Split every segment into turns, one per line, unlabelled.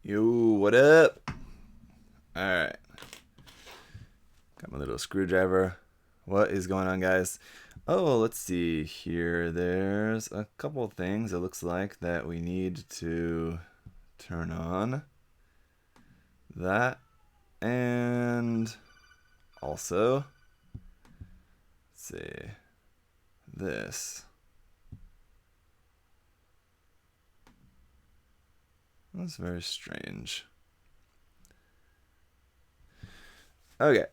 Yo, what up? Alright. Got my little screwdriver. What is going on, guys? Oh, let's see here. There's a couple things it looks like that we need to turn on. That. And also, let's see, this. That's very strange. Okay.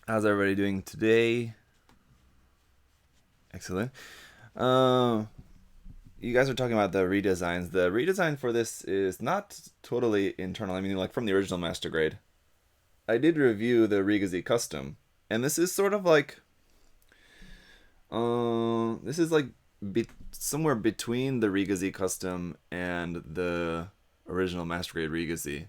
How's everybody doing today? Excellent. You guys are talking about the redesigns. The redesign for this is not totally internal. I mean, like from the original Master Grade. I did review the Rigazi Custom, and this is sort of like, this is like somewhere between the Rigazi Custom and the original Master Grade Rigazi.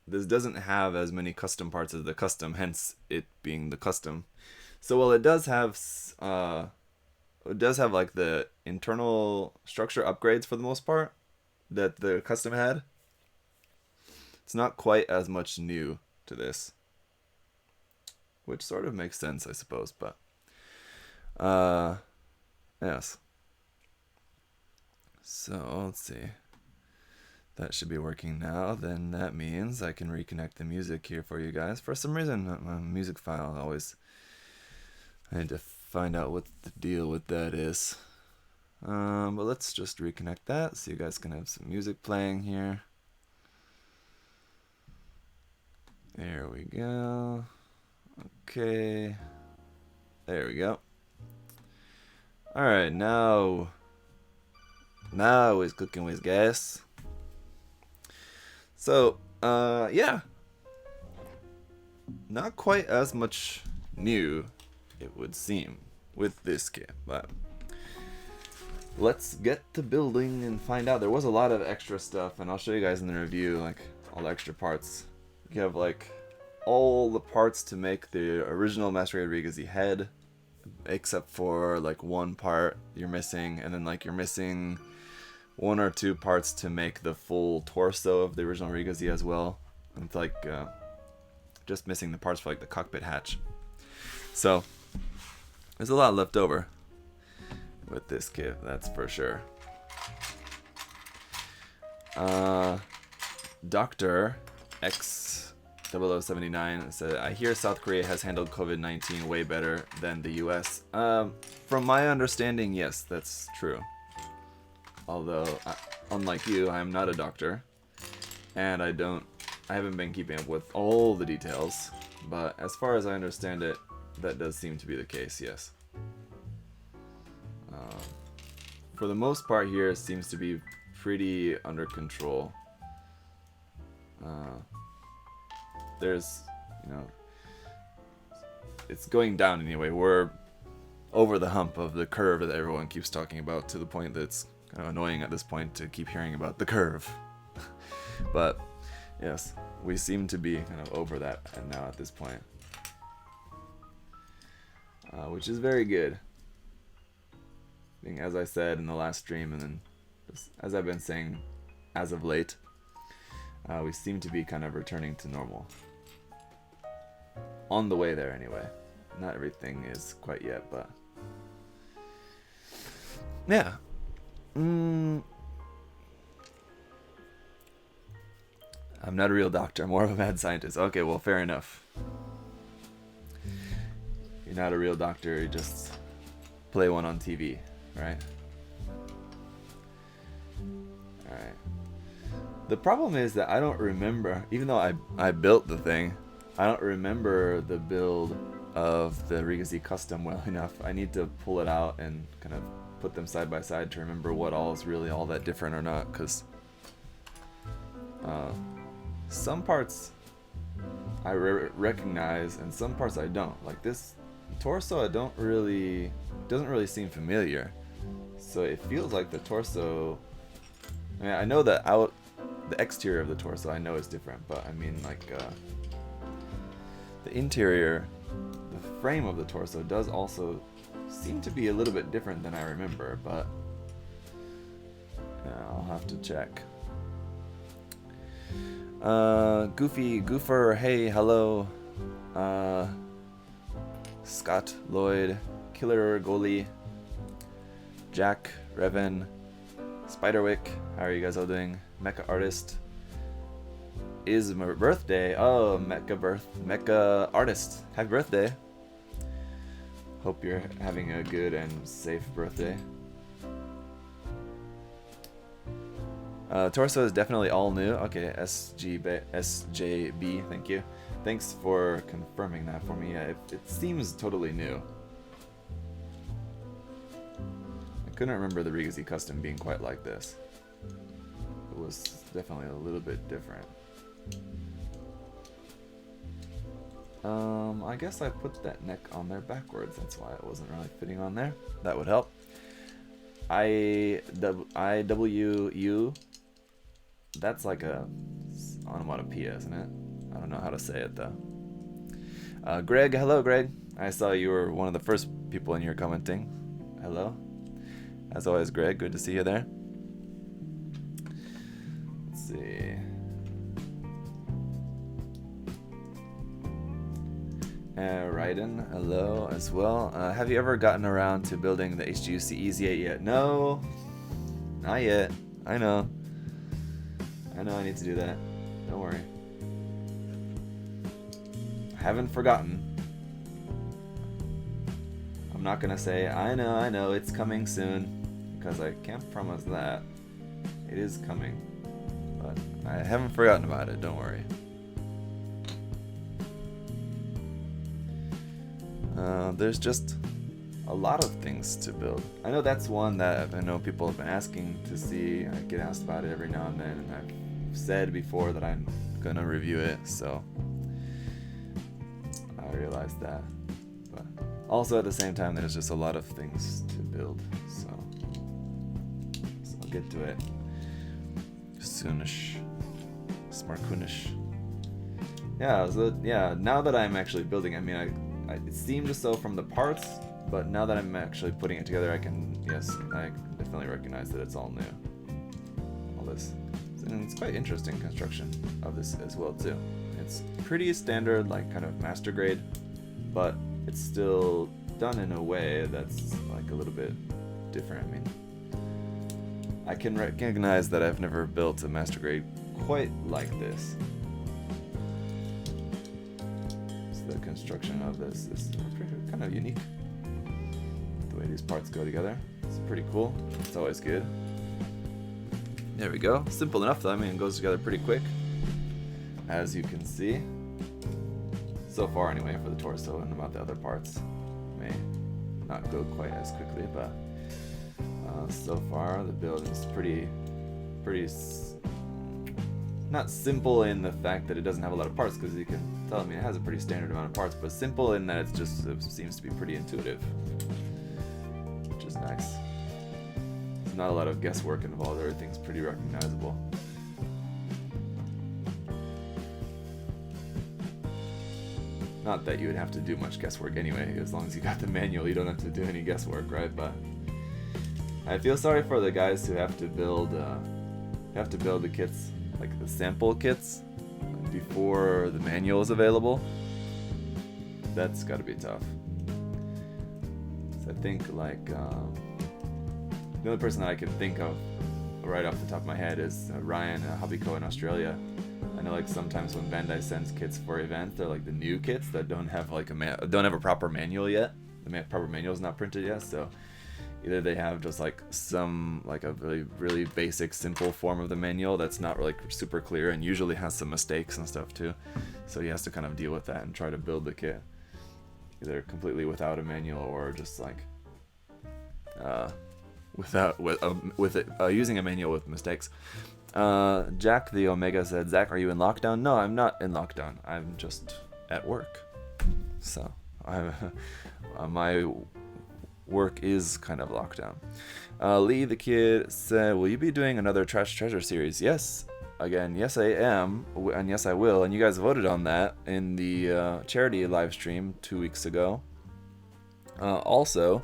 This doesn't have as many custom parts as the custom, hence it being the custom. So while it does have like the internal structure upgrades for the most part that the custom had, it's not quite as much new to this, which sort of makes sense, I suppose. But yes. So let's see. That should be working now. Then that means I can reconnect the music here for you guys. For some reason, my music file always, I need to find out what the deal with that is. But let's just reconnect that so you guys can have some music playing here. There we go. Okay. There we go. Alright, now is cooking with gas. So, yeah. Not quite as much new, it would seem, with this kit, but let's get to building and find out. There was a lot of extra stuff, and I'll show you guys in the review, like, all the extra parts. You have, like, all the parts to make the original Master Grade Rigazi head, except for, like, one part you're missing, and then, like, you're missing one or two parts to make the full torso of the original Rigazi as well. And it's like just missing the parts for like the cockpit hatch. So there's a lot left over with this kit, that's for sure. Dr. X0079 said, I hear South Korea has handled COVID-19 way better than the US. From my understanding, yes, that's true. Although, unlike you, I am not a doctor, and I haven't been keeping up with all the details, but as far as I understand it, that does seem to be the case, yes. For the most part here, it seems to be pretty under control. There's, it's going down anyway. We're over the hump of the curve that everyone keeps talking about, to the point that it's kind of annoying at this point to keep hearing about the curve. But yes, we seem to be kind of over that and now at this point, which is very good. As I said in the last stream, and then just as I've been saying as of late, we seem to be kind of returning to normal. On the way there anyway. Not everything is quite yet, but yeah. I'm not a real doctor, I'm more of a mad scientist. Okay, well, fair enough. You're not a real doctor, you just play one on TV, right? Alright. The problem is that I don't remember, even though I built the thing, I don't remember the build of the Rigazi Custom well enough. I need to pull it out and kind of put them side by side to remember what all is really all that different or not, because some parts I recognize and some parts I don't. Like this torso, doesn't really seem familiar, so it feels like the torso. I mean, I know that the exterior of the torso I know is different, but I mean, like, the interior, the frame of the torso does also seem to be a little bit different than I remember, but have to check. Goofy, Goofer, hey, hello. Scott, Lloyd, Killer, Goalie, Jack, Revan, Spiderwick, how are you guys all doing? Mecha Artist. Is my birthday. Oh, Mecha Artist. Happy birthday. Hope you're having a good and safe birthday. Torso is definitely all new. Okay, SJB, thank you. Thanks for confirming that for me. It seems totally new. I couldn't remember the Regacy Custom being quite like this. It was definitely a little bit different. I guess I put that neck on there backwards. That's why it wasn't really fitting on there. That would help. IWU. That's like a onomatopoeia, isn't it? I don't know how to say it though. Greg, hello Greg. I saw you were one of the first people in here commenting. Hello. As always, Greg, good to see you there. Let's see. Raiden, hello as well. Have you ever gotten around to building the HGUC yet? No, not yet. I know I need to do that. Don't worry. I haven't forgotten. I'm not gonna say, I know, it's coming soon, because I can't promise that. It is coming. But I haven't forgotten about it, don't worry. There's just a lot of things to build. I know that's one that I know people have been asking to see. I get asked about it every now and then, and I've said before that I'm gonna review it, so I realized that. But also at the same time, there's just a lot of things to build, so I'll get to it soonish. Smarkoonish. Yeah, so yeah, now that I'm actually building, I mean, it seemed so from the parts, but now that I'm actually putting it together, I can definitely recognize that it's all new. All this. And it's quite interesting construction of this as well too. It's pretty standard, like kind of master grade, but it's still done in a way that's like a little bit different. I mean, I can recognize that I've never built a master grade quite like this. The construction of this is kind of unique. The way these parts go together, it's pretty cool. It's always good. There we go. Simple enough though. I mean, it goes together pretty quick, as you can see. So far, anyway, for the torso, and about the other parts, may not go quite as quickly, but so far the build is pretty not simple in the fact that it doesn't have a lot of parts, because you can tell, I mean, it has a pretty standard amount of parts, but simple in that it seems to be pretty intuitive, which is nice. There's not a lot of guesswork involved. Everything's pretty recognizable. Not that you would have to do much guesswork anyway. As long as you got the manual, you don't have to do any guesswork, right? But I feel sorry for the guys who have to build the kits, like the sample kits, before the manual is available. That's got to be tough. So I think like the only person that I can think of right off the top of my head is Ryan Hobbyco in Australia. I know like sometimes when Bandai sends kits for events, they're like the new kits that don't have like don't have a proper manual yet. The proper manual is not printed yet, so either they have just like some like a really basic simple form of the manual that's not really super clear and usually has some mistakes and stuff too, so he has to kind of deal with that and try to build the kit either completely without a manual or just like using a manual with mistakes. Jack the Omega said, Zach, are you in lockdown? No, I'm not in lockdown. I'm just at work. So my work is kind of lockdown. Lee the Kid said, will you be doing another Trash Treasure series? Yes. Again, yes I am, and yes I will. And you guys voted on that in the charity live stream 2 weeks ago. Also,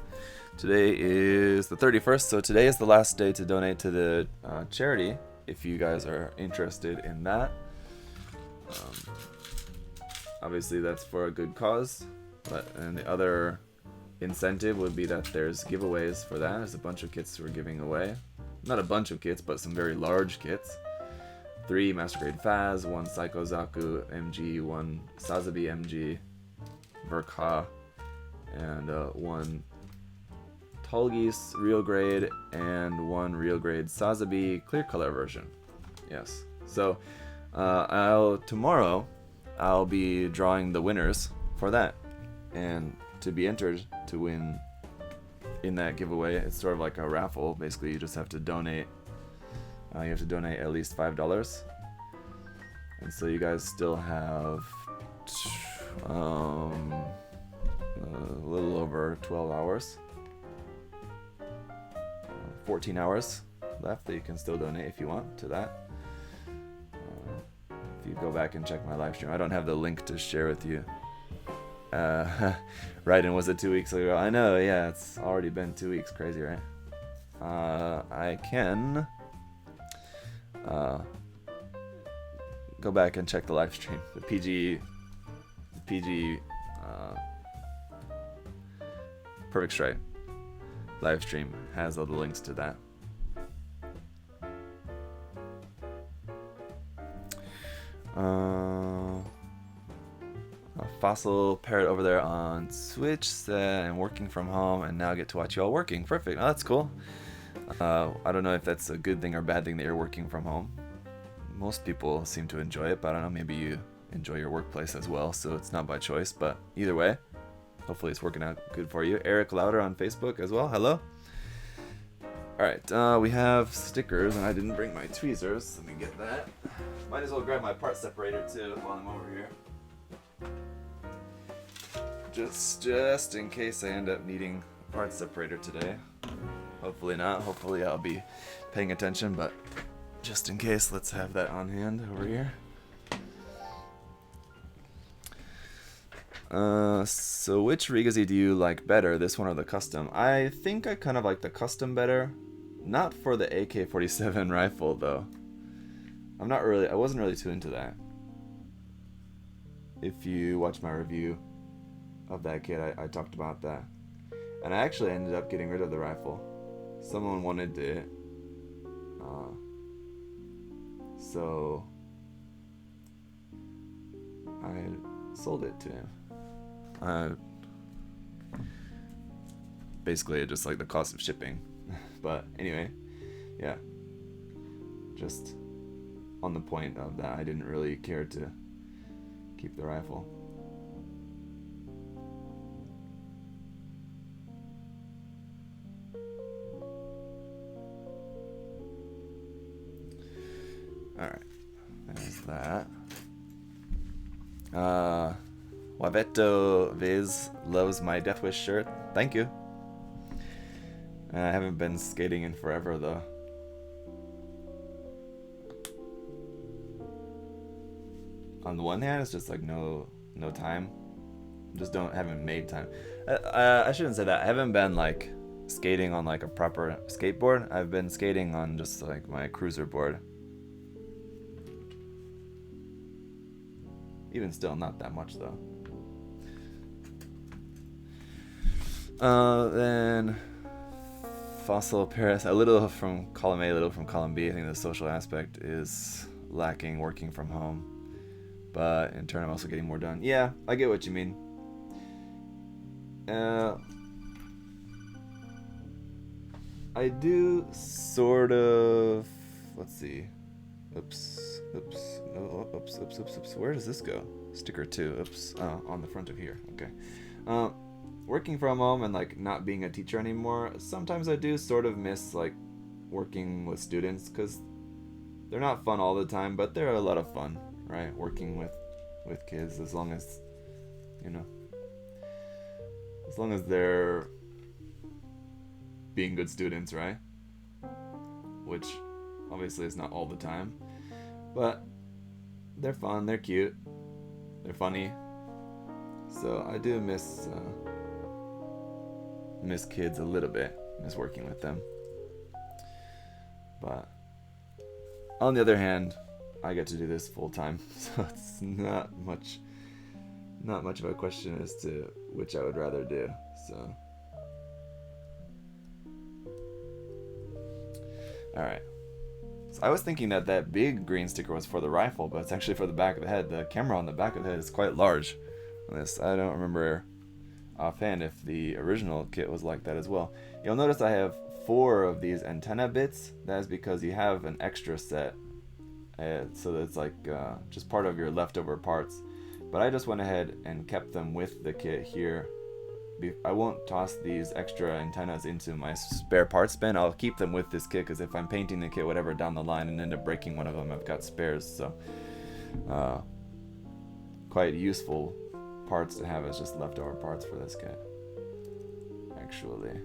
Today is the 31st, so today is the last day to donate to the charity, if you guys are interested in that. Obviously, that's for a good cause, and the other incentive would be that there's giveaways for that. There's a bunch of kits we're giving away. Not a bunch of kits, but some very large kits. 3 Master Grade Faz, 1 Psycho Zaku MG, 1 Sazabi MG, Verka, and 1 Tolgis Real Grade, and 1 Real Grade Sazabi Clear Color version. Yes. So, tomorrow, I'll be drawing the winners for that. And to be entered to win in that giveaway, it's sort of like a raffle. Basically, you just have to donate. You have to donate at least $5. And so you guys still have a little over 12 hours. 14 hours left that you can still donate if you want to that. If you go back and check my live stream, I don't have the link to share with you. Right, and was it 2 weeks ago? I know, yeah, it's already been 2 weeks. Crazy, right? I can go back and check the live stream. The PG Perfect Strike live stream has all the links to that. A Fossil Parrot over there on Switch said, I'm working from home and now get to watch you all working. Perfect. Oh, that's cool. I don't know if that's a good thing or bad thing that you're working from home. Most people seem to enjoy it, but I don't know, maybe you enjoy your workplace as well, so it's not by choice. But either way, hopefully it's working out good for you. Eric Louder on Facebook as well. Hello. Alright, we have stickers, and I didn't bring my tweezers. Let me get that. Might as well grab my part separator too while I'm over here. Just in case I end up needing a part separator today. Hopefully not. Hopefully I'll be paying attention, but just in case, let's have that on hand over here. So which Rigazi do you like better, this one or the custom? I think I kind of like the custom better. Not for the AK-47 rifle though. I wasn't really too into that. If you watch my review of that kit, I talked about that. And I actually ended up getting rid of the rifle. Someone wanted it. So I sold it to him. Basically just like the cost of shipping. But anyway, yeah. Just on the point of that, I didn't really care to keep the rifle. Alright, there's that. Waveto Viz loves my Death Wish shirt. Thank you. I haven't been skating in forever though. On the one hand, it's just like no time. Haven't made time. I shouldn't say that. I haven't been like skating on like a proper skateboard. I've been skating on just like my cruiser board. Even still, not that much though. Then Fossil Paris, a little from column A, a little from column B. I think the social aspect is lacking working from home. But in turn, I'm also getting more done. Yeah, I get what you mean. I do sort of... Let's see. Oops. No, oops. Where does this go? Sticker 2. Oops. On the front of here. Okay. Working from home and like not being a teacher anymore, sometimes I do sort of miss like working with students because they're not fun all the time, but they're a lot of fun, right? Working with kids, as long as, you know, as long as they're being good students, right? Which obviously is not all the time, but they're fun, they're cute, they're funny. So I do miss miss kids a little bit, miss working with them. But on the other hand, I get to do this full time, so it's not much of a question as to which I would rather do. So, all right. So I was thinking that big green sticker was for the rifle, but it's actually for the back of the head. The camera on the back of the head is quite large. I don't remember offhand if the original kit was like that as well. You'll notice I have 4 of these antenna bits. That is because you have an extra set, so that's like just part of your leftover parts. But I just went ahead and kept them with the kit here. I won't toss these extra antennas into my spare parts bin. I'll keep them with this kit, because if I'm painting the kit whatever down the line and end up breaking one of them, I've got spares. So quite useful parts to have as just leftover parts for this kit, actually.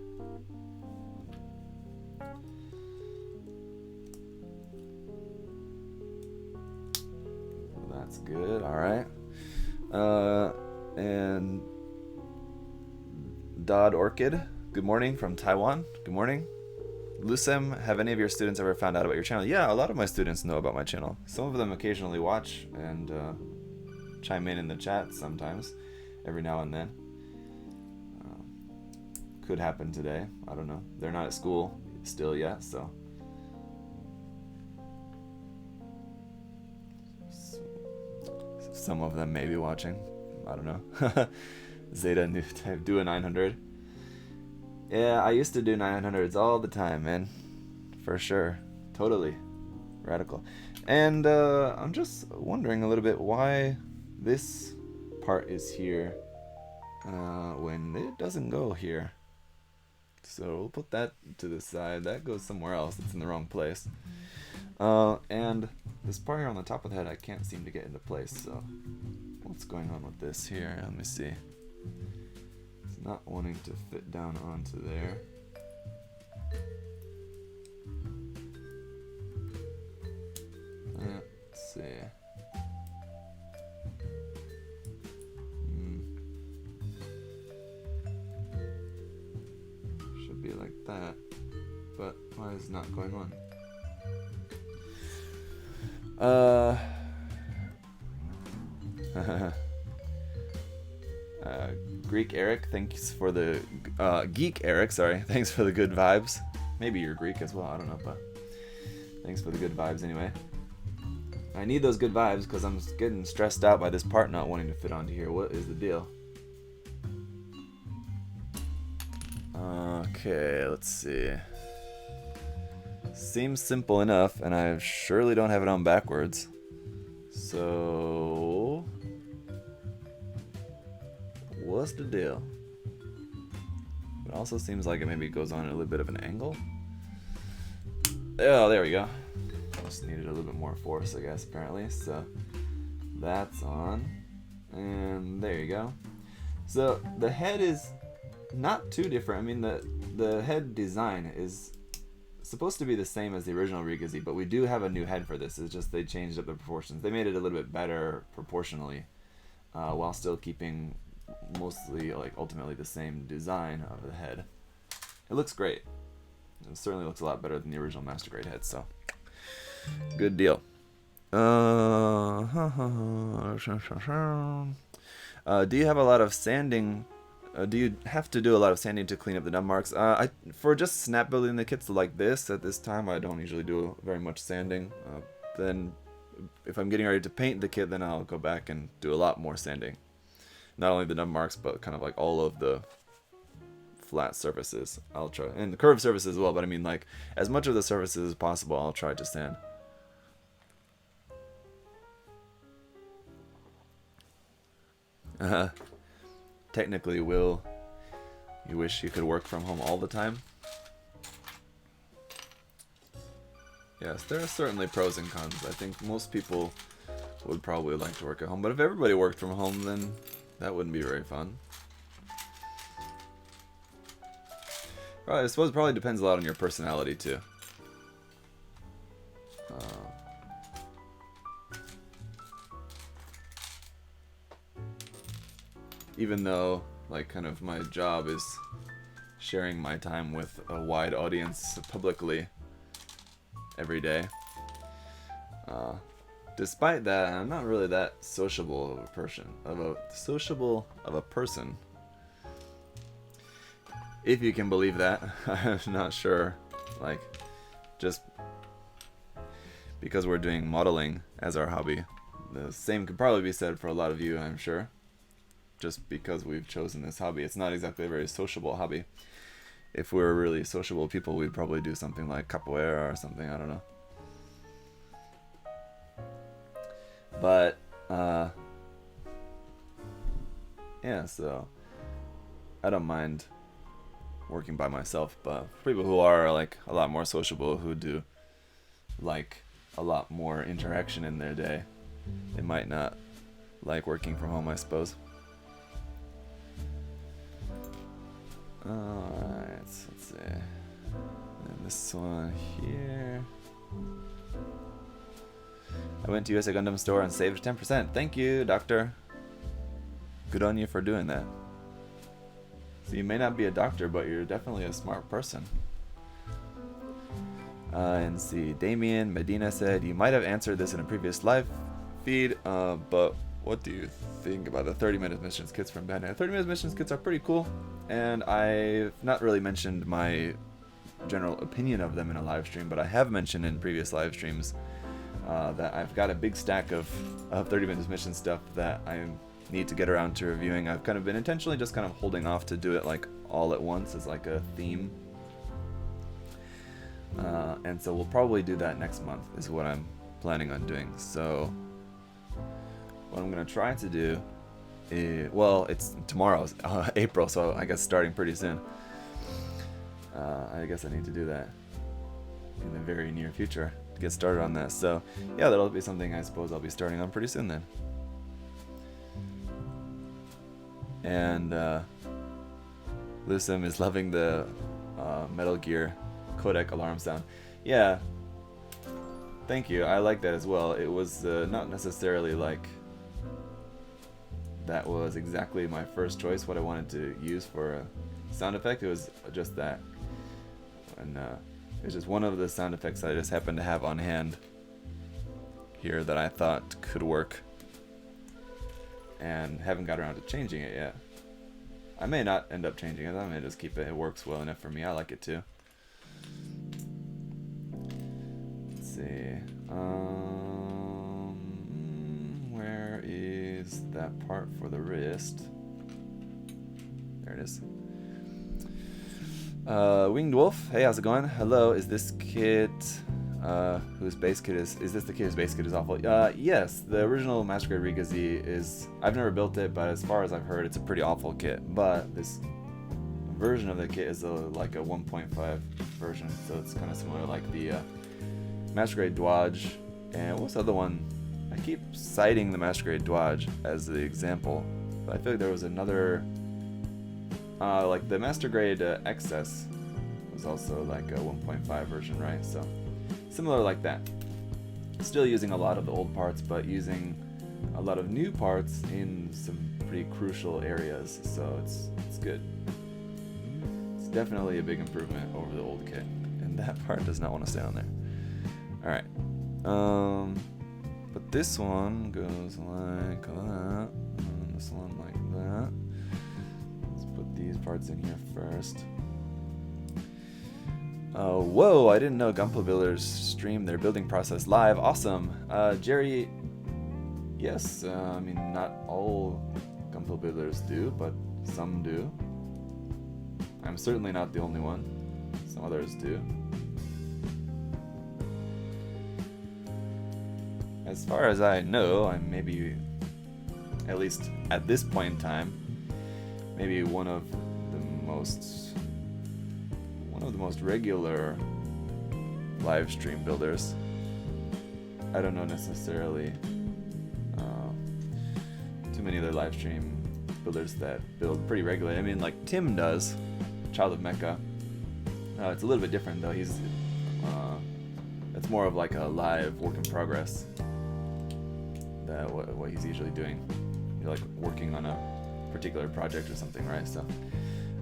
That's good. All right. And Dodd Orchid, good morning from Taiwan. Good morning. Lucem, have any of your students ever found out about your channel? Yeah, a lot of my students know about my channel. Some of them occasionally watch and chime in the chat sometimes, every now and then. Could happen today. I don't know. They're not at school still yet, so. Some of them may be watching. I don't know. Zeta new type, do a 900. Yeah, I used to do 900s all the time, man. For sure. Totally. Radical. And I'm just wondering a little bit why this part is here when it doesn't go here. So we'll put that to the side. That goes somewhere else. It's in the wrong place. And this part here on the top of the head I can't seem to get into place, so what's going on with this here? Let me see. It's not wanting to fit down onto there. Let's see. Should be like that, but why is it not going on? Greek Eric, thanks for the Geek Eric, sorry, thanks for the good vibes. Maybe you're Greek as well, I don't know, but thanks for the good vibes anyway. I need those good vibes because I'm getting stressed out by this part not wanting to fit onto here. What is the deal? Okay, let's see. Seems simple enough, and I surely don't have it on backwards. So, what's the deal? It also seems like it maybe goes on at a little bit of an angle. Oh, there we go. Just needed a little bit more force, I guess, apparently. So, that's on. And there you go. So, the head is not too different. I mean, the head design is supposed to be the same as the original Rigazi, but we do have a new head for this. It's just they changed up the proportions. They made it a little bit better proportionally, while still keeping mostly, like, ultimately the same design of the head. It looks great. It certainly looks a lot better than the original Master Grade head, so good deal. Do you have a lot of sanding? Do you have to do a lot of sanding to clean up the nub marks? For just snap building the kits like this, at this time, I don't usually do very much sanding. Then, if I'm getting ready to paint the kit, then I'll go back and do a lot more sanding. Not only the nub marks, but kind of like all of the flat surfaces. I'll try, and the curved surfaces as well, but I mean, like, as much of the surfaces as possible, I'll try to sand. Technically, Will, you wish you could work from home all the time? Yes, there are certainly pros and cons. I think most people would probably like to work at home, but if everybody worked from home, then that wouldn't be very fun. Well, I suppose it probably depends a lot on your personality, too. Even though, like, kind of my job is sharing my time with a wide audience publicly every day. Despite that, I'm not really that sociable of a person. If you can believe that. I'm not sure. Like, just because we're doing modeling as our hobby. The same could probably be said for a lot of you, I'm sure. Just because we've chosen this hobby. It's not exactly a very sociable hobby. If we were really sociable people, we'd probably do something like capoeira or something, I don't know. But, yeah, so I don't mind working by myself, but for people who are like a lot more sociable, who do like a lot more interaction in their day, they might not like working from home, I suppose. Alright, let's see. And this one here. I went to USA Gundam Store and saved 10%. Thank you, doctor. Good on you for doing that. So you may not be a doctor, but you're definitely a smart person. And see, Damien Medina said, you might have answered this in a previous live feed, but what do you think about the 30-minute missions kits from Bandai? 30-minute missions kits are pretty cool, and I've not really mentioned my general opinion of them in a live stream, but I have mentioned in previous live streams that I've got a big stack of 30-minute mission stuff that I need to get around to reviewing. I've kind of been intentionally just kind of holding off to do it like all at once as like a theme. And so we'll probably do that next month is what I'm planning on doing. So what I'm going to try to do is, well, it's tomorrow's April, so I guess starting pretty soon. I guess I need to do that in the very near future to get started on that. So yeah, that'll be something I suppose I'll be starting on pretty soon then. And Lucim is loving the Metal Gear codec alarm sound. Yeah, thank you. I like that as well. It was not necessarily like that was exactly my first choice, what I wanted to use for a sound effect. It was just that. And it was just one of the sound effects I just happened to have on hand here that I thought could work. And haven't got around to changing it yet. I may not end up changing it. I may just keep it. It works well enough for me. I like it too. Let's see. Where is that part for the wrist? There it is. Winged Wolf. Hey, how's it going? Hello. Is this kit whose base kit is this the kit whose base kit is awful? Yes, the original Master Grade Riga Z is, I've never built it, but as far as I've heard, it's a pretty awful kit. But this version of the kit is like a 1.5 version, so it's kind of similar, like the Master Grade Dodge. And what's the other one? I keep citing the Master Grade Dodge as the example, but I feel like there was another, like the Master Grade XS was also like a 1.5 version, right? So similar like that. Still using a lot of the old parts, but using a lot of new parts in some pretty crucial areas, so it's good. It's definitely a big improvement over the old kit, and that part does not want to stay on there. Alright. But this one goes like that, and this one like that. Let's put these parts in here first. Whoa, I didn't know Gunpla Builders stream their building process live. Awesome. Jerry, yes, I mean, not all Gunpla Builders do, but some do. I'm certainly not the only one. Some others do. As far as I know, I'm maybe, at least at this point in time, maybe one of the most regular live stream builders. I don't know necessarily too many other live stream builders that build pretty regularly. I mean, like Tim does, Child of Mecha. It's a little bit different though. He's it's more of like a live work in progress. That what he's usually doing. You're like working on a particular project or something, right? So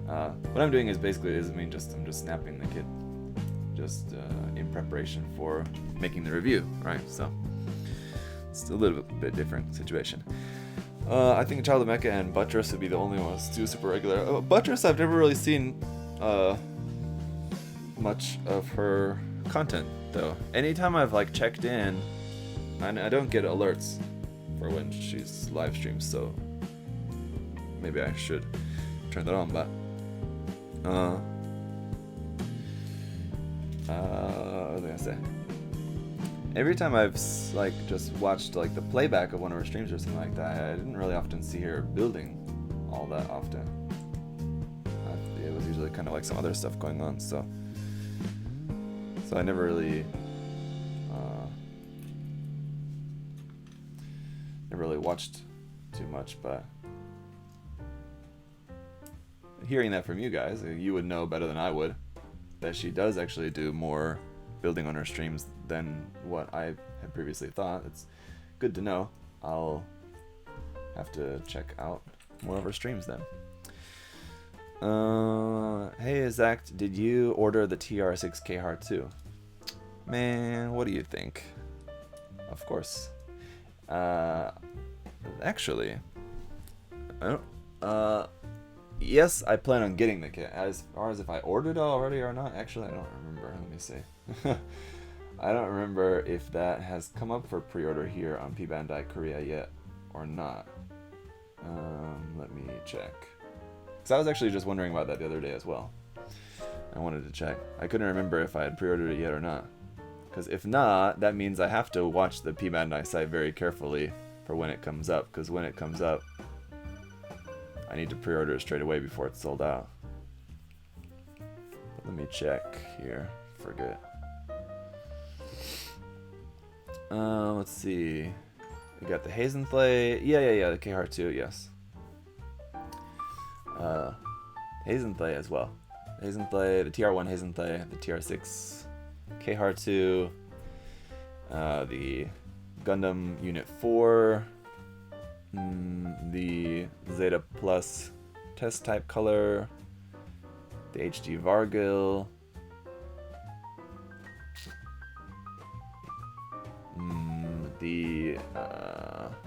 What I'm doing is basically I'm just snapping the kit, just in preparation for making the review, right? So it's a little bit different situation. I think Child of Mecha and Buttress would be the only ones to do super regular. Buttress, I've never really seen much of her content though. Anytime I've like checked in, I don't get alerts for when she's live streams, so maybe I should turn that on. But what was I gonna say? Every time I've like just watched like the playback of one of her streams or something like that, I didn't really often see her building all that often. It was usually kind of like some other stuff going on, so I never really watched too much. But hearing that from you guys, you would know better than I would that she does actually do more building on her streams than what I had previously thought. It's good to know. I'll have to check out more of her streams then. Hey Zach, did you order the TR6K Hard 2? Man, what do you think? Of course. Actually, I don't, yes, I plan on getting the kit. As far as if I ordered it already or not, actually, I don't remember. Let me see. I don't remember if that has come up for pre-order here on P-Bandai Korea yet or not. Let me check. Because I was actually just wondering about that the other day as well. I wanted to check. I couldn't remember if I had pre-ordered it yet or not. Because if not, that means I have to watch the P-Bandai site very carefully for when it comes up. Because when it comes up, I need to pre-order it straight away before it's sold out. Let me check here. Forget. Let's see. We got the Hazenflay. Yeah. The KR2, yes. Hazenflay as well. Hazenflay, the TR1 Hazenflay, the TR6 KR2, the Gundam Unit 4, the Zeta Plus test type color, the HD Vargil, the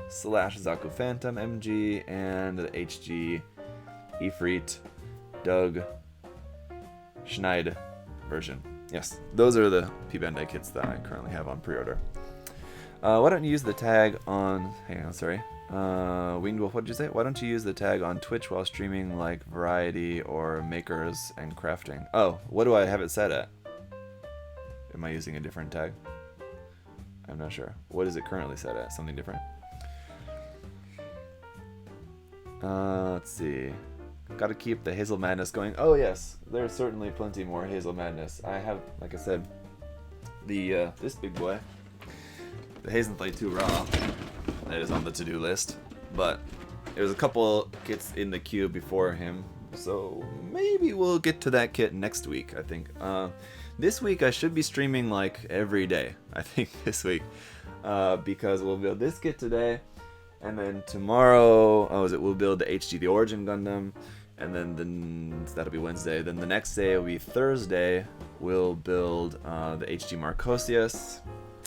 Slash Zaku Phantom MG, and the HG Ifrit Doug Schneid version. Yes, those are the P-Bandai kits that I currently have on pre-order. Why don't you use the tag on... Hang on, sorry. Winged Wolf, what did you say? Why don't you use the tag on Twitch while streaming like Variety or Makers and Crafting? Oh, what do I have it set at? Am I using a different tag? I'm not sure. What is it currently set at? Something different? Let's see. Gotta keep the Hazel Madness going. Oh yes, there's certainly plenty more Hazel Madness. I have, like I said, the this big boy, the Hazenflay 2 Raw, that is on the to-do list. But there's a couple kits in the queue before him, so maybe we'll get to that kit next week, I think. This week I should be streaming like every day, I think, this week, because we'll build this kit today, and then tomorrow, we'll build the HG, the Origin Gundam, and then that'll be Wednesday. Then the next day will be Thursday. We'll build the HG Marcosius,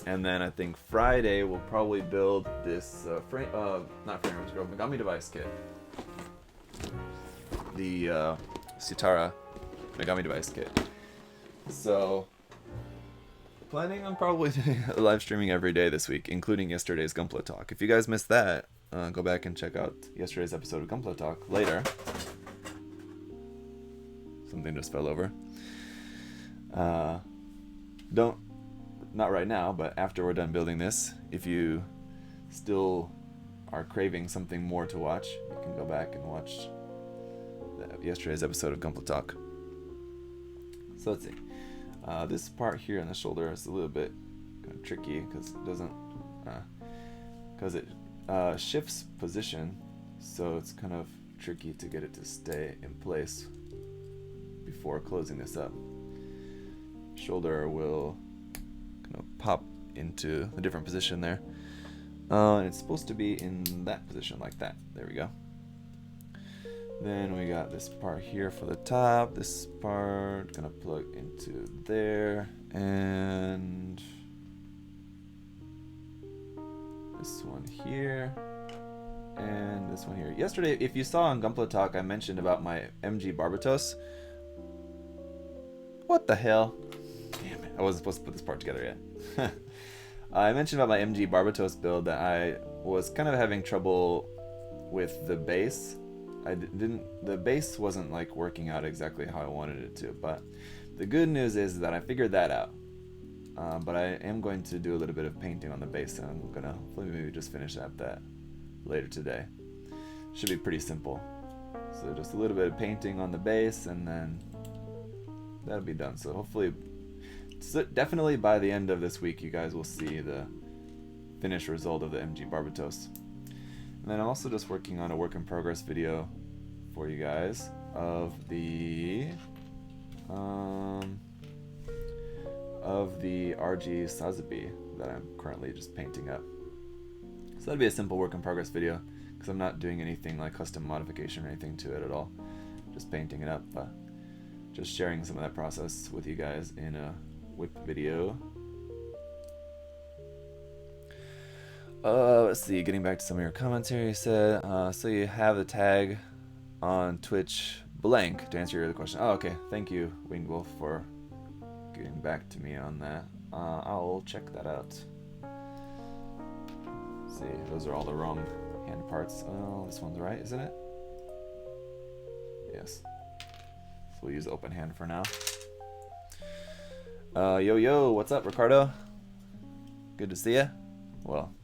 and then I think Friday we'll probably build this Megami Device kit, the Sitara Megami Device kit. So, planning on probably doing live streaming every day this week, including yesterday's Gunpla Talk. If you guys missed that, go back and check out yesterday's episode of Gunpla Talk later. Something just fell over. Not right now, but after we're done building this, if you still are craving something more to watch, you can go back and watch yesterday's episode of Gunpla Talk. So let's see. This part here on the shoulder is a little bit kind of tricky because it doesn't, because it shifts position, so it's kind of tricky to get it to stay in place before closing this up. Shoulder will kind of pop into a different position there, and it's supposed to be in that position like that. There we go. Then we got this part here for the top. This part gonna plug into there, and this one here, and this one here. Yesterday, if you saw on Gunpla Talk, I mentioned about my MG Barbatos. What the hell? Damn it, I wasn't supposed to put this part together yet. I mentioned about my MG Barbatos build that I was kind of having trouble with the base. The base wasn't like working out exactly how I wanted it to, but the good news is that I figured that out. But I am going to do a little bit of painting on the base, and I'm gonna hopefully maybe just finish up that later today. Should be pretty simple. So just a little bit of painting on the base, and then that'll be done. So hopefully, definitely by the end of this week, you guys will see the finished result of the MG Barbatos. And then I'm also just working on a work in progress video for you guys of the RG Sazabi that I'm currently just painting up. So that'll be a simple work in progress video because I'm not doing anything like custom modification or anything to it at all. Just painting it up, just sharing some of that process with you guys in a whip video. Let's see, getting back to some of your comments here, you said, so you have the tag on Twitch blank to answer your other question. Oh, okay. Thank you, Winged Wolf, for getting back to me on that. I'll check that out. Let's see, those are all the wrong hand parts. Oh, this one's right, isn't it? Yes. So we'll use open hand for now. Yo, what's up, Ricardo? Good to see ya. Well,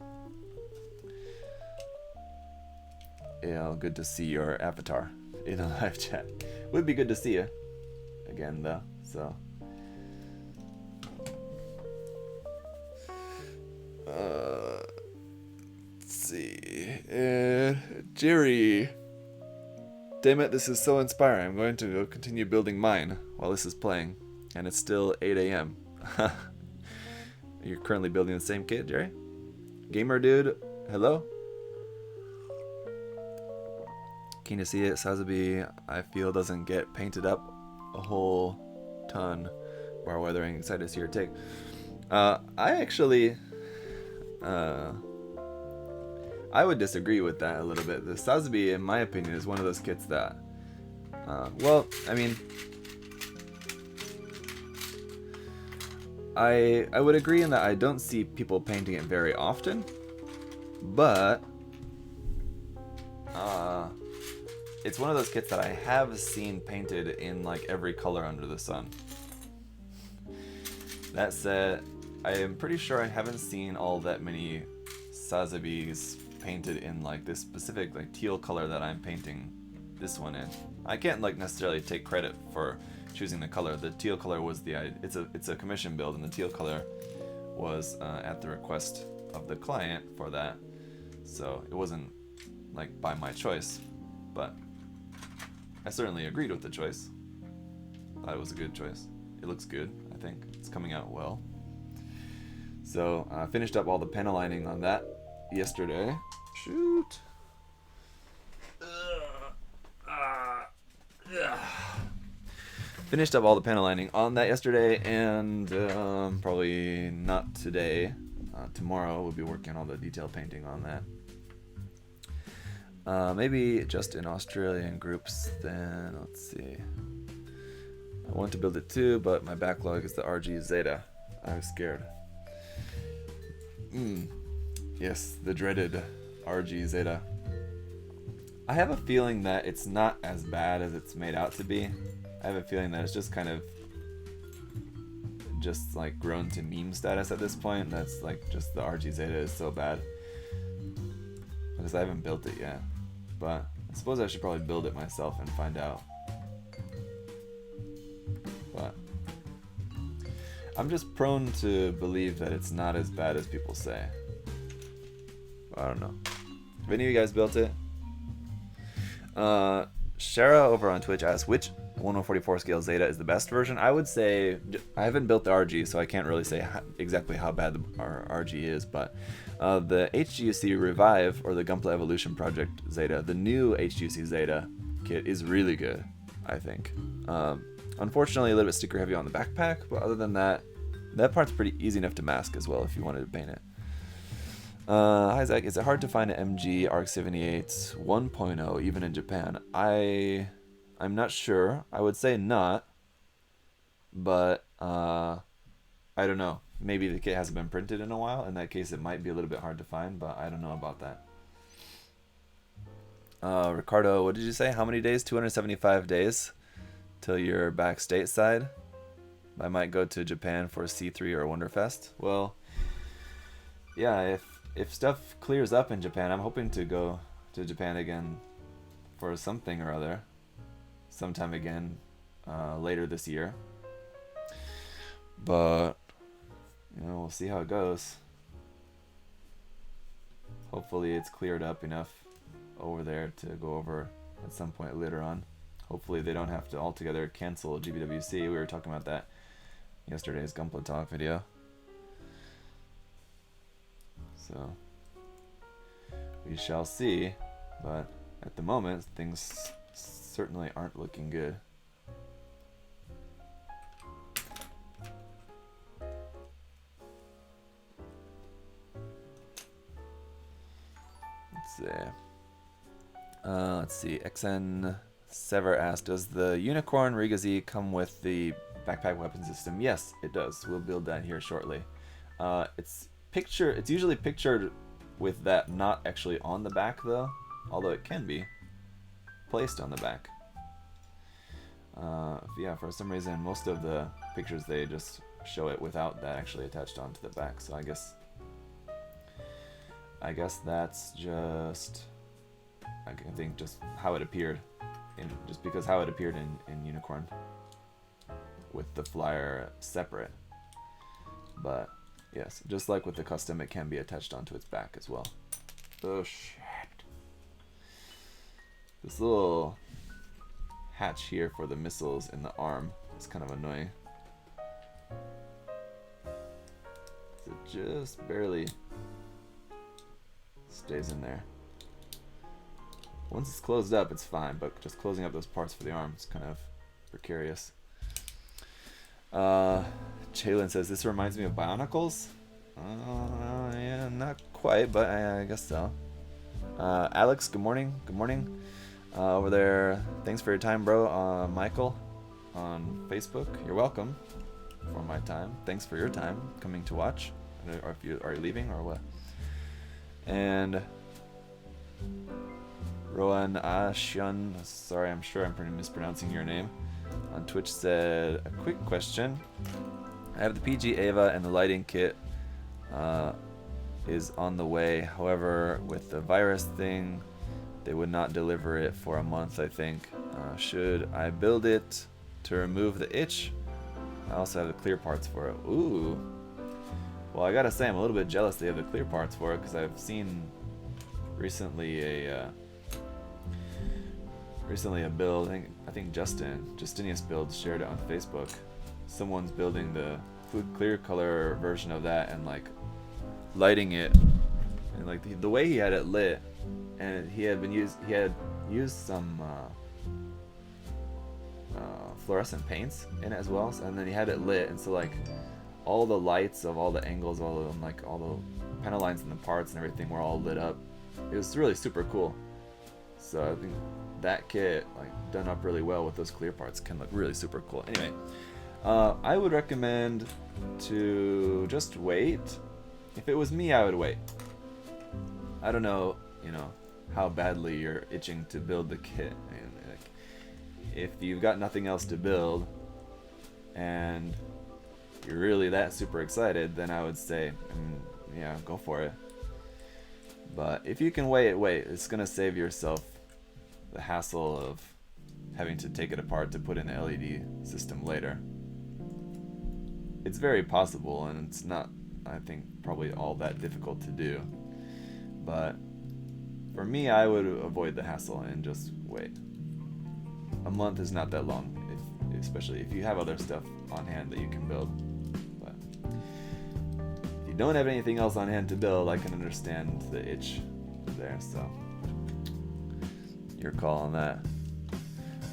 yeah, good to see your avatar in a live chat. Would be good to see you again, though. So, let's see. Jerry, damn it, this is so inspiring. I'm going to go continue building mine while this is playing, and it's still 8 a.m. You're currently building the same kit, Jerry? Gamer dude, hello. Keen to see it. Sazabi, I feel, doesn't get painted up a whole ton. Bar weathering, excited to see your take. I actually, I would disagree with that a little bit. The Sazabi, in my opinion, is one of those kits that, well, I mean, I would agree in that I don't see people painting it very often, but it's one of those kits that I have seen painted in like every color under the sun. That said, I am pretty sure I haven't seen all that many Sazabis painted in like this specific like teal color that I'm painting this one in. I can't like necessarily take credit for choosing the color. The teal color was it's a commission build, and the teal color was at the request of the client for that. So it wasn't like by my choice, but I certainly agreed with the choice. Thought it was a good choice. It looks good, I think. It's coming out well. So I finished up all the pen aligning on that yesterday. Shoot. Finished up all the pen aligning on that yesterday, and probably not today. Tomorrow we'll be working on all the detail painting on that. Maybe just in Australian groups then. Let's see. I want to build it too, but my backlog is the RG Zeta. I was scared. Yes, the dreaded RG Zeta. I have a feeling that it's not as bad as it's made out to be. I have a feeling that it's just kind of just like grown to meme status at this point. That's like just the RG Zeta is so bad. Because I haven't built it yet. But I suppose I should probably build it myself and find out. But I'm just prone to believe that it's not as bad as people say. I don't know. Have any of you guys built it? Shara over on Twitch asks, which 1/144 scale Zeta is the best version? I would say, I haven't built the RG, so I can't really say exactly how bad the RG is, but the HGUC Revive, or the Gunpla Evolution Project Zeta, the new HGUC Zeta, kit is really good, I think. Unfortunately, a little bit sticker heavy on the backpack, but other than that, that part's pretty easy enough to mask as well if you wanted to paint it. Hi Zach, is it hard to find an MG RX-78 1.0 even in Japan? I'm not sure. I would say not, but I don't know. Maybe the kit hasn't been printed in a while. In that case, it might be a little bit hard to find, but I don't know about that. Ricardo, what did you say? How many days? 275 days till you're back stateside. I might go to Japan for C3 or Wonderfest. Well, yeah, if stuff clears up in Japan, I'm hoping to go to Japan again for something or other, sometime again later this year. But we'll see how it goes. Hopefully it's cleared up enough over there to go over at some point later on. Hopefully they don't have to altogether cancel GBWC. We were talking about that yesterday's Gunpla Talk video. So we shall see, but at the moment things certainly aren't looking good. Let's see. XN Sever asked, does the Unicorn Rigazi come with the backpack weapon system? Yes, it does. We'll build that here shortly. It's usually pictured with that not actually on the back though, although it can be placed on the back. Yeah, for some reason most of the pictures they just show it without that actually attached onto the back. So I guess that's just, I think, just how it appeared, just because how it appeared in Unicorn, with the flyer separate. But yes, just like with the custom, it can be attached onto its back as well. Oh shit! This little hatch here for the missiles in the arm is kind of annoying. It just barely stays in there. Once it's closed up, it's fine, but just closing up those parts for the arm is kind of precarious. Chaylin says, this reminds me of Bionicles? Yeah, not quite, but I guess so. Alex, good morning. Good morning. Over there, thanks for your time, bro. Michael on Facebook, you're welcome for my time. Thanks for your time coming to watch. Or if you are you leaving or what? And Rowan Ashun, sorry, I'm sure I'm mispronouncing your name, on Twitch said, a quick question. I have the PG Ava and the lighting kit is on the way. However, with the virus thing, they would not deliver it for a month, I think. Should I build it to remove the itch? I also have the clear parts for it. Ooh. Well, I gotta say, I'm a little bit jealous they have the clear parts for it, because I've seen recently a build. I think Justinius Build shared it on Facebook. Someone's building the clear color version of that and like lighting it, and like the way he had it lit, and he had used some fluorescent paints in it as well, and then he had it lit, and so like all the lights of all the angles, all the panel lines and the parts and everything were all lit up. It was really super cool. So I think that kit, like done up really well with those clear parts, can look really super cool. Anyway, I would recommend to just wait. If it was me, I would wait. I don't know, how badly you're itching to build the kit. I mean, like, if you've got nothing else to build and you're really that super excited, then I would say, yeah, go for it. But if you can wait. It's gonna save yourself the hassle of having to take it apart to put in the LED system later. It's very possible, and it's not, I think, probably all that difficult to do. But for me, I would avoid the hassle and just wait. A month is not that long, especially if you have other stuff on hand that you can build. But if you don't have anything else on hand to build, I can understand the itch there, so your call on that.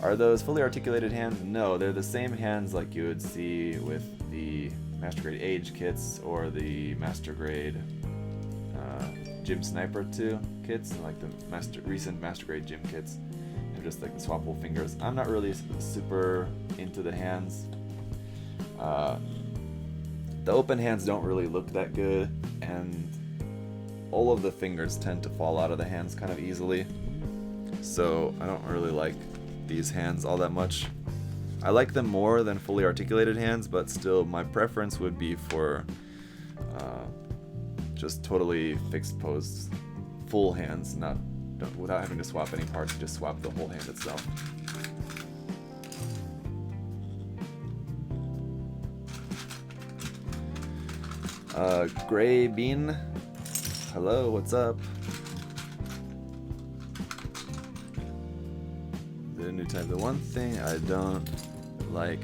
Are those fully articulated hands? No, they're the same hands like you would see with the Master Grade Age kits or the Master Grade Gym Sniper 2 kits, and like the recent Master Grade Gym kits. They're just like the swappable fingers. I'm not really super into the hands. The open hands don't really look that good, and all of the fingers tend to fall out of the hands kind of easily. So I don't really like these hands all that much. I like them more than fully articulated hands, but still my preference would be for just totally fixed pose full hands, without having to swap any parts, just swap the whole hand itself. Gray Bean, hello, what's up? The new type. The one thing I don't like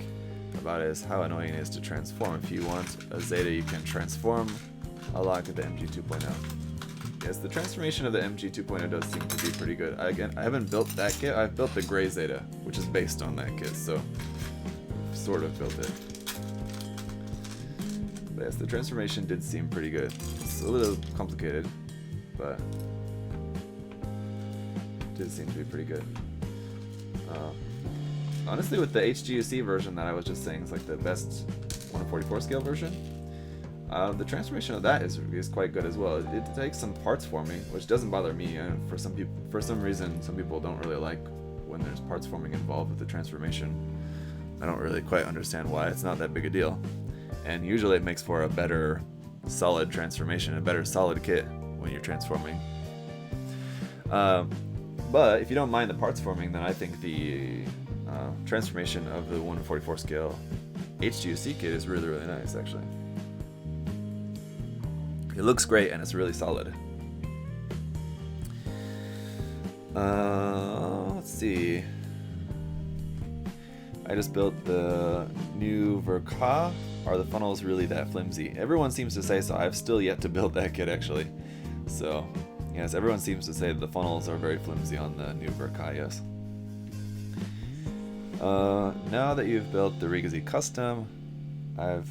about it is how annoying it is to transform. If you want a Zeta, you can transform a lot with the MG 2.0. Yes, the transformation of the MG 2.0 does seem to be pretty good. Again, I haven't built that kit. I've built the Gray Zeta, which is based on that kit, so sort of built it. But yes, the transformation did seem pretty good. It's a little complicated, but it did seem to be pretty good. Honestly, with the HGUC version that I was just saying is like the best 1/44 scale version, the transformation of that is quite good as well. It takes some parts forming, which doesn't bother me, and for some reason, some people don't really like when there's parts forming involved with the transformation. I don't really quite understand why. It's not that big a deal, and usually it makes for a better solid transformation, a better solid kit when you're transforming. But if you don't mind the parts forming, then I think the transformation of the 1/44 scale HGUC kit is really, really nice, actually. It looks great and it's really solid. Let's see. I just built the new Verka. Are the funnels really that flimsy? Everyone seems to say so. I've still yet to build that kit, actually. So, yes, everyone seems to say that the funnels are very flimsy on the new Verka, yes. Now that you've built the Rigazi Custom, I've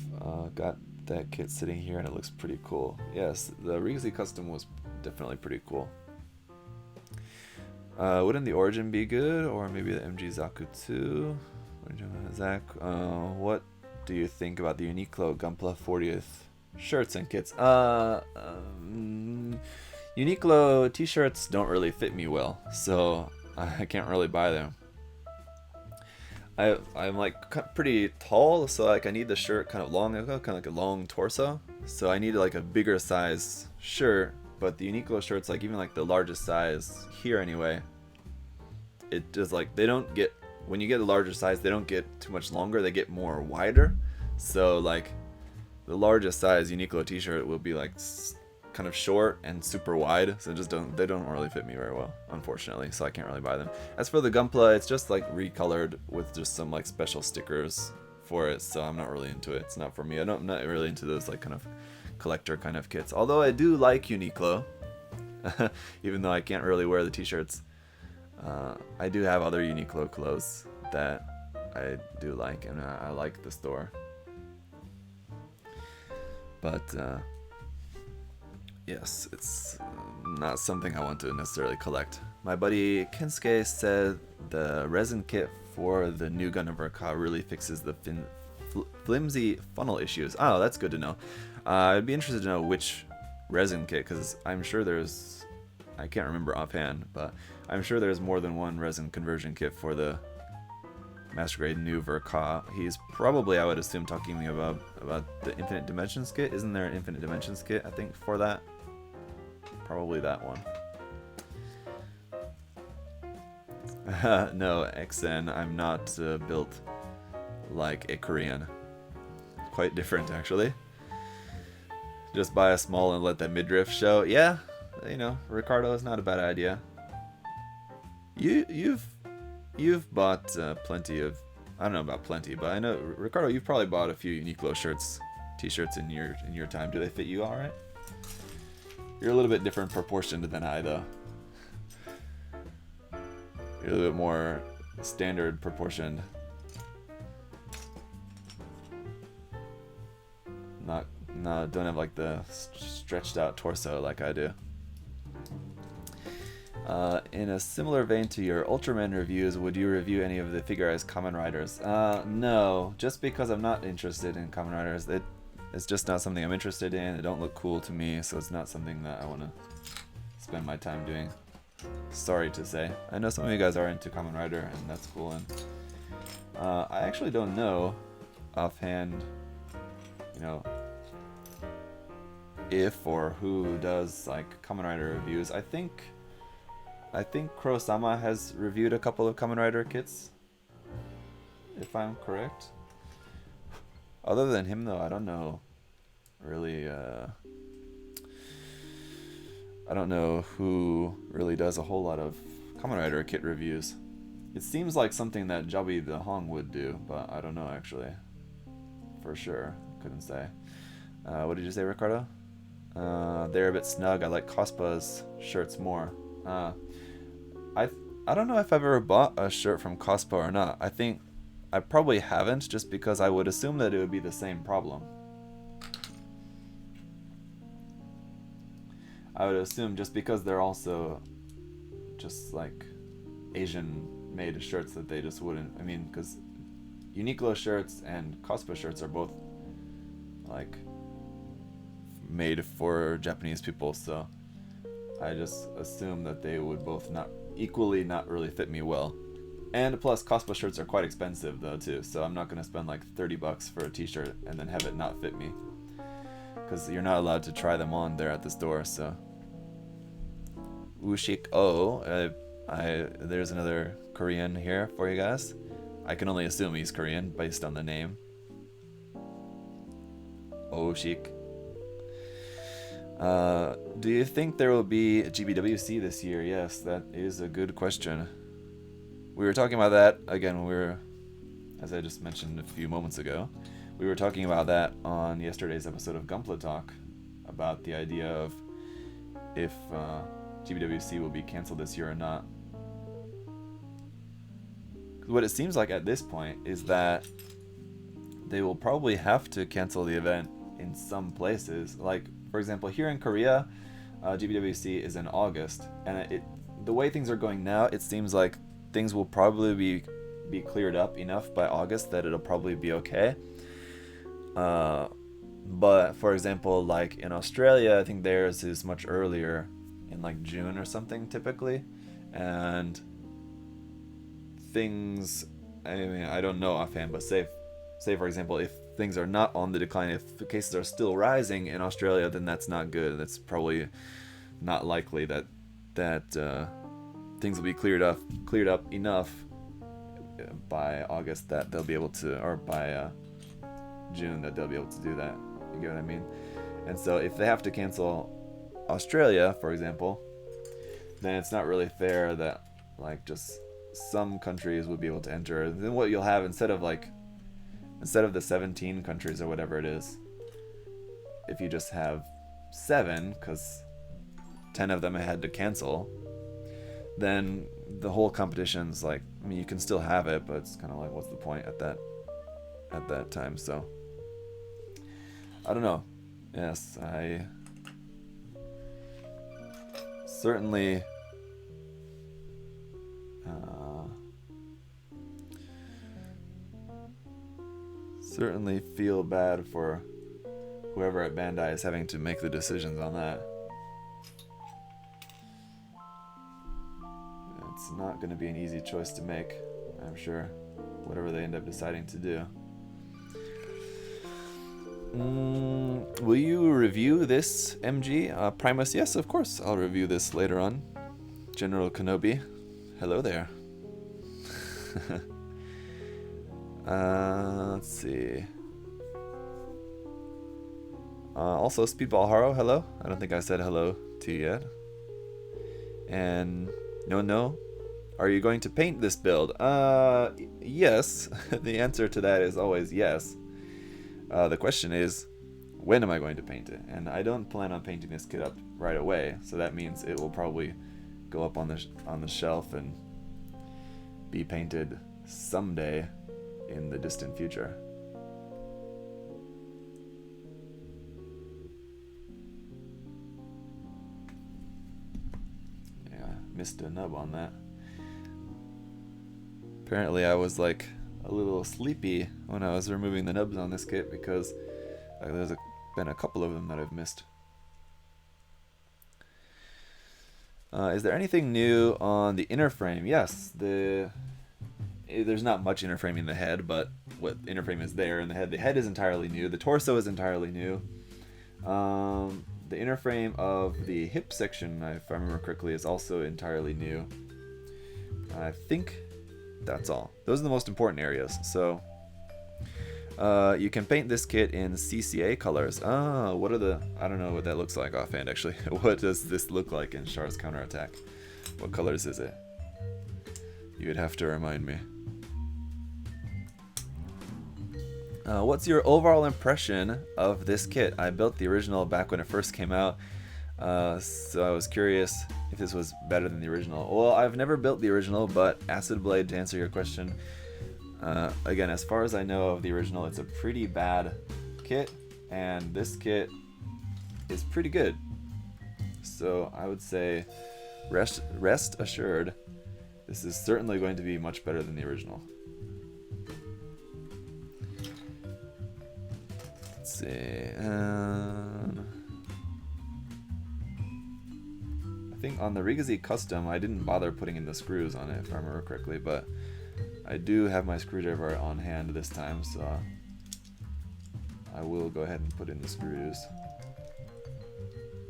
got that kit sitting here and it looks pretty cool. Yes, the Rigazi Custom was definitely pretty cool. Wouldn't the Origin be good, or maybe the MG Zaku 2? Zach, what do you think about the Uniqlo Gunpla 40th shirts and kits? Uniqlo t-shirts don't really fit me well, so I can't really buy them. I'm like pretty tall, so like I need the shirt kind of long. I've got kind of like a long torso, so I need like a bigger size shirt. But the Uniqlo shirts, like even like the largest size here anyway, it just like they don't get, when you get a larger size, they don't get too much longer. They get more wider. So like the largest size Uniqlo t-shirt will be like kind of short and super wide, so they don't really fit me very well, unfortunately, so I can't really buy them. As for the Gunpla, it's just like recolored with just some like special stickers for it, so I'm not really into it. It's not for me. I'm not really into those like kind of collector kind of kits, although I do like Uniqlo. Even though I can't really wear the t-shirts, I do have other Uniqlo clothes that I do like, and I like the store. But yes, it's not something I want to necessarily collect. My buddy Kensuke said the resin kit for the new Gundam Verka really fixes the flimsy funnel issues. Oh, that's good to know. I'd be interested to know which resin kit, because I'm sure there's, I can't remember offhand, but I'm sure there's more than one resin conversion kit for the Master Grade new Verka. He's probably, I would assume, talking to me about the Infinite Dimensions kit. Isn't there an Infinite Dimensions kit, I think, for that? Probably that one. No, XN, I'm not built like a Korean. Quite different, actually. Just buy a small and let that midriff show. Yeah, you know, Ricardo is not a bad idea. You've bought plenty of, I don't know about plenty, but I know, Ricardo, you've probably bought a few Uniqlo t-shirts in your time. Do they fit you all right? You're a little bit different proportioned than I, though. You're a little bit more standard proportioned. Don't have like the stretched out torso like I do. In a similar vein to your Ultraman reviews, would you review any of the Figurized Kamen Riders? No, just because I'm not interested in Kamen Riders. It's just not something I'm interested in. They don't look cool to me, so it's not something that I want to spend my time doing. Sorry to say. I know some of you guys are into Kamen Rider, and that's cool. And I actually don't know offhand, you know, if or who does like Kamen Rider reviews. I think Kurosama has reviewed a couple of Kamen Rider kits, if I'm correct. Other than him, though, I don't know really. I don't know who really does a whole lot of Kamen Rider kit reviews. It seems like something that Jabi the Hong would do, but I don't know actually. For sure, couldn't say. What did you say, Ricardo? They're a bit snug. I like Cospa's shirts more. I don't know if I've ever bought a shirt from Cospa or not. I think I probably haven't, just because I would assume that it would be the same problem. I would assume just because they're also just like Asian made shirts that they just wouldn't. I mean, because Uniqlo shirts and Cospa shirts are both like made for Japanese people, so I just assume that they would both not really fit me well. And plus, Cospa shirts are quite expensive though too, so I'm not gonna spend like $30 for a t-shirt and then have it not fit me, because you're not allowed to try them on there at the store. So Ushik there's another Korean here for you guys. I can only assume he's Korean based on the name. Ushik. Do you think there will be a GBWC this year? Yes, that is a good question. We were talking about that again. As I just mentioned a few moments ago, we were talking about that on yesterday's episode of Gunpla Talk, about the idea of if GBWC will be canceled this year or not. What it seems like at this point is that they will probably have to cancel the event in some places. Like, for example, here in Korea, GBWC is in August, and the way things are going now, it seems like things will probably be cleared up enough by August that it'll probably be okay. But for example, like in Australia, I think theirs is much earlier, in like June or something typically, and things, I mean, I don't know offhand, but say for example, if things are not on the decline, if the cases are still rising in Australia, then that's not good. That's probably not likely that things will be cleared up enough by August that they'll be able to, or by June that they'll be able to do that. You get what I mean? And so if they have to cancel Australia, for example, then it's not really fair that like just some countries would be able to enter. Then what you'll have, instead of the 17 countries or whatever it is, if you just have 7, because 10 of them had to cancel, then the whole competition's like, I mean, you can still have it, but it's kind of like, what's the point at that time? So I don't know. Yes, I certainly feel bad for whoever at Bandai is having to make the decisions on that. It's not going to be an easy choice to make, I'm sure, whatever they end up deciding to do. Will you review this, MG? Primus, yes, of course, I'll review this later on. General Kenobi, hello there. Let's see. Also, Speedball Haro, hello. I don't think I said hello to you yet. And no, are you going to paint this build? Yes. The answer to that is always yes. The question is, when am I going to paint it? And I don't plan on painting this kit up right away, so that means it will probably go up on the shelf and be painted someday in the distant future. Yeah, missed a nub on that. Apparently I was like a little sleepy when I was removing the nubs on this kit because there's been a couple of them that I've missed. Is there anything new on the inner frame? Yes, there's not much inner framing in the head, but what inner frame is there in the head. The head is entirely new. The torso is entirely new. The inner frame of the hip section, if I remember correctly, is also entirely new. I think that's all. Those are the most important areas. So you can paint this kit in CCA colors. What are the... I don't know what that looks like offhand, actually. What does this look like in Char's counterattack? What colors is it? You would have to remind me. What's your overall impression of this kit? I built the original back when it first came out, so I was curious if this was better than the original. Well, I've never built the original, but Acid Blade, to answer your question, again, as far as I know of the original, it's a pretty bad kit, and this kit is pretty good. So I would say rest assured, this is certainly going to be much better than the original. Let's see. I think on the Rigazi Custom, I didn't bother putting in the screws on it, if I remember correctly, but I do have my screwdriver on hand this time, so I will go ahead and put in the screws.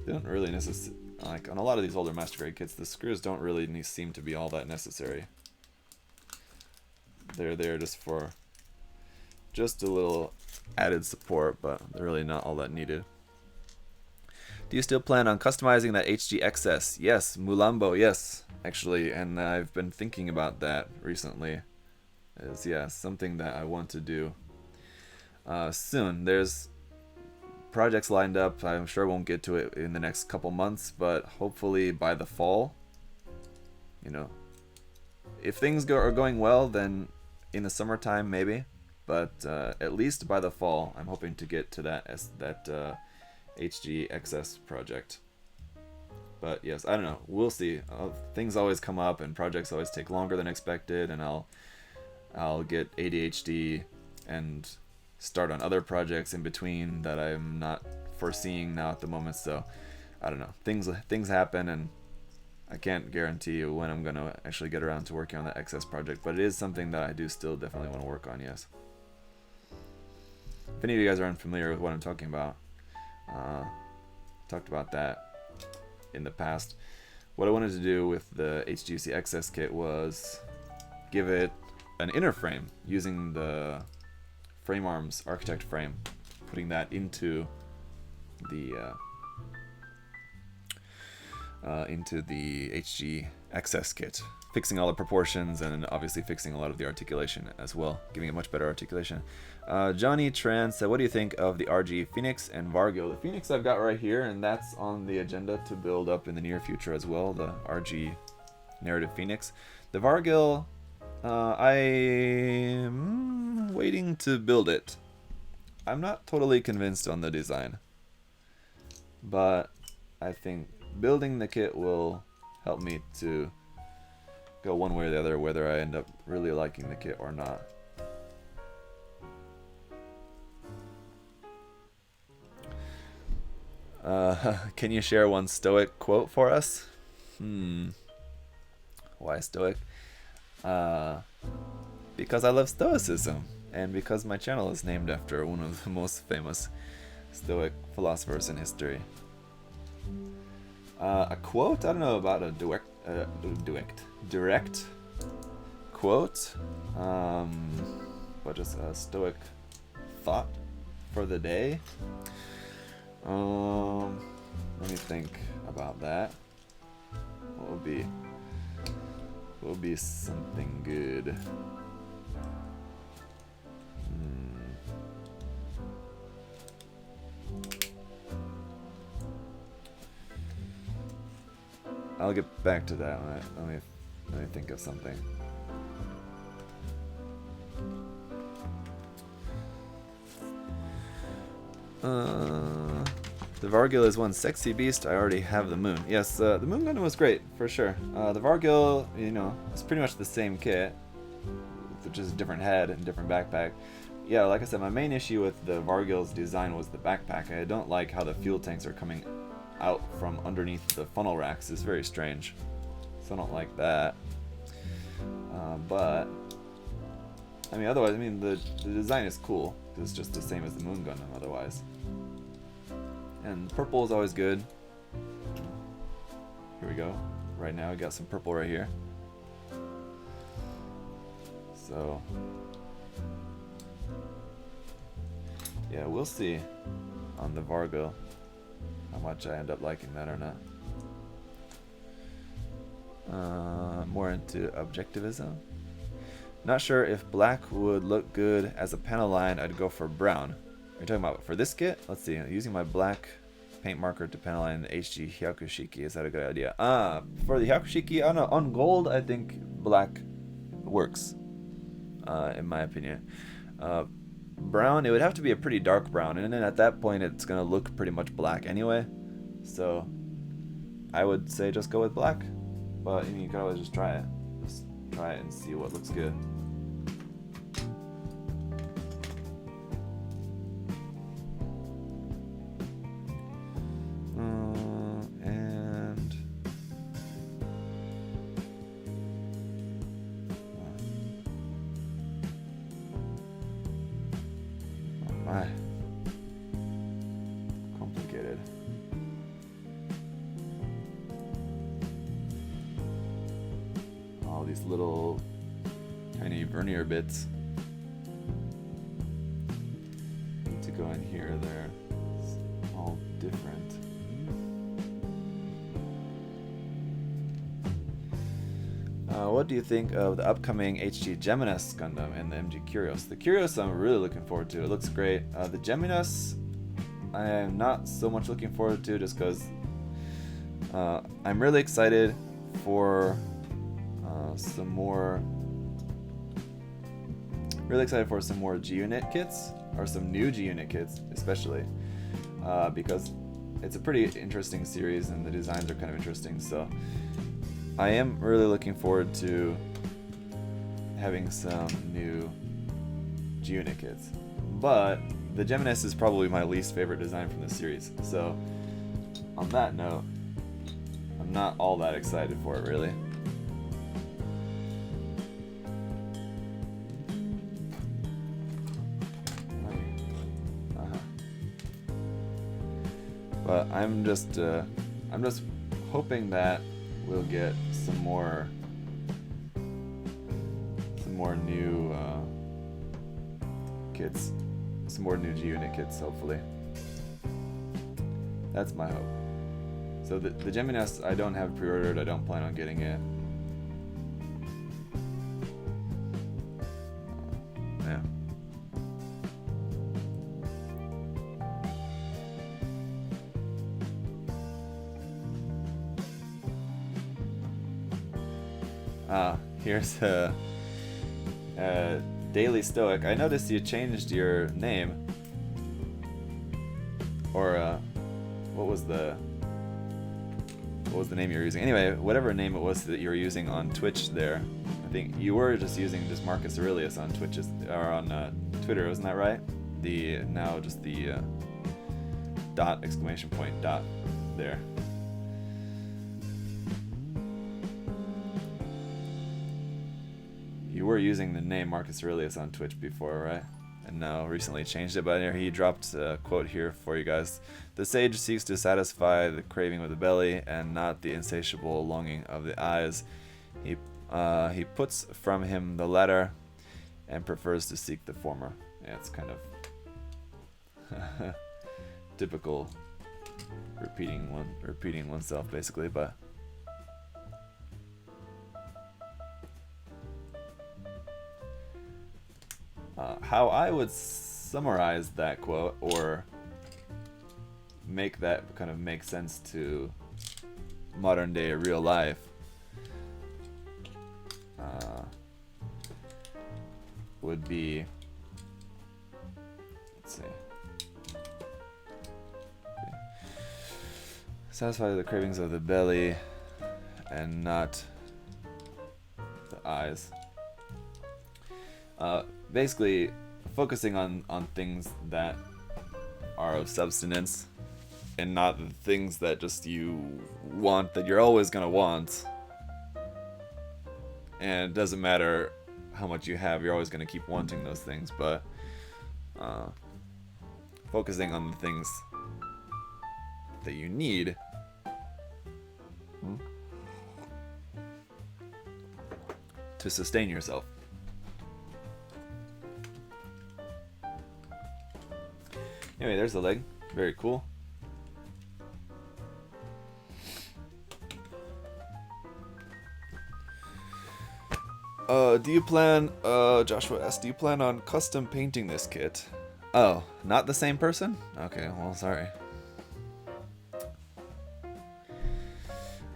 They don't really necessarily, like on a lot of these older Master Grade kits, the screws don't really seem to be all that necessary. They're there just for just a little added support, but they're really not all that needed. Do you still plan on customizing that HG XS? Yes, Mulambo, yes, actually, and I've been thinking about that recently. Yeah, something that I want to do soon. There's projects lined up. I'm sure I won't get to it in the next couple months, but hopefully by the fall, you know, if things are going well, then in the summertime maybe, but at least by the fall, I'm hoping to get to that HG XS project. But yes, I don't know. We'll see. Things always come up, and projects always take longer than expected, and I'll get ADHD and start on other projects in between that I'm not foreseeing now at the moment. So I don't know. Things happen, and I can't guarantee you when I'm gonna actually get around to working on that XS project. But it is something that I do still definitely want to work on. Yes. If any of you guys are unfamiliar with what I'm talking about, talked about that in the past. What I wanted to do with the HGC XS kit was give it an inner frame using the frame arms architect frame, putting that into the HG XS kit, fixing all the proportions and obviously fixing a lot of the articulation as well, giving it much better articulation. Johnny Tran said, what do you think of the RG Phoenix and Vargil? The Phoenix I've got right here, and that's on the agenda to build up in the near future as well, the RG Narrative Phoenix. The Vargil, I'm waiting to build it. I'm not totally convinced on the design, but I think building the kit will help me to go one way or the other, whether I end up really liking the kit or not. Can you share one Stoic quote for us? Why Stoic? Because I love Stoicism, and because my channel is named after one of the most famous Stoic philosophers in history. A quote? I don't know about a direct quote, but just a Stoic thought for the day. Let me think about that. What would be something good? I'll get back to that. Let me think of something. The Vargil is one sexy beast. I already have the Moon. Yes, the Moon Gundam was great, for sure. The Vargil, you know, it's pretty much the same kit, with just a different head and different backpack. Yeah, like I said, my main issue with the Vargil's design was the backpack. I don't like how the fuel tanks are coming out from underneath the funnel racks. It's very strange. So I don't like that. But, I mean, otherwise, I mean, the design is cool. It's just the same as the Moon Gundam otherwise. And purple is always good. Here we go. Right now, we got some purple right here. So, yeah, we'll see on the Vargo how much I end up liking that or not. More into objectivism. Not sure if black would look good as a panel line. I'd go for brown. Are you talking about for this kit? Let's see. Using my black paint marker to panel line the HG Hyakushiki. Is that a good idea? For the Hyakushiki, I don't know. On gold, I think black works. In my opinion. Brown, it would have to be a pretty dark brown, and then at that point, it's gonna look pretty much black anyway. So, I would say just go with black. But I mean, you could always just try it. Just try it and see what looks good. Complicated. All these little tiny vernier bits to go in here. They're all different. What do you think of the upcoming HG Geminis Gundam and the MG Curios? The Curios I'm really looking forward to. It looks great. The Geminis I am not so much looking forward to, just because I'm really excited for some more G-Unit kits, or some new G-Unit kits especially, because it's a pretty interesting series and the designs are kind of interesting. So I am really looking forward to having some new G-Unit kits. But the Geminis is probably my least favorite design from the series. So on that note, I'm not all that excited for it really. But I'm just hoping that we'll get some more new kits, some more new G-Unit kits, hopefully. That's my hope. So the Geminis I don't have pre-ordered. I don't plan on getting it. Here's a Daily Stoic. I noticed you changed your name. Or what was the name you were using? Anyway, whatever name it was that you were using on Twitch there. I think you were just using just Marcus Aurelius on Twitch or on Twitter, wasn't that right? Now just the dot exclamation point dot there. You were using the name Marcus Aurelius on Twitch before, right? And now recently changed it, but he dropped a quote here for you guys. The sage seeks to satisfy the craving of the belly and not the insatiable longing of the eyes. He puts from him the latter and prefers to seek the former. Yeah, it's kind of typical repeating oneself basically, but how I would summarize that quote, or make that kind of make sense to modern day real life, would be, let's see, Satisfy the cravings of the belly and not the eyes. Basically, focusing on things that are of substance and not the things that just you want, that you're always going to want. And it doesn't matter how much you have, you're always going to keep wanting those things, but focusing on the things that you need to sustain yourself. Anyway, there's the leg. Very cool. Do you plan, Joshua asked, do you plan on custom painting this kit? Oh, not the same person? Okay, well, sorry.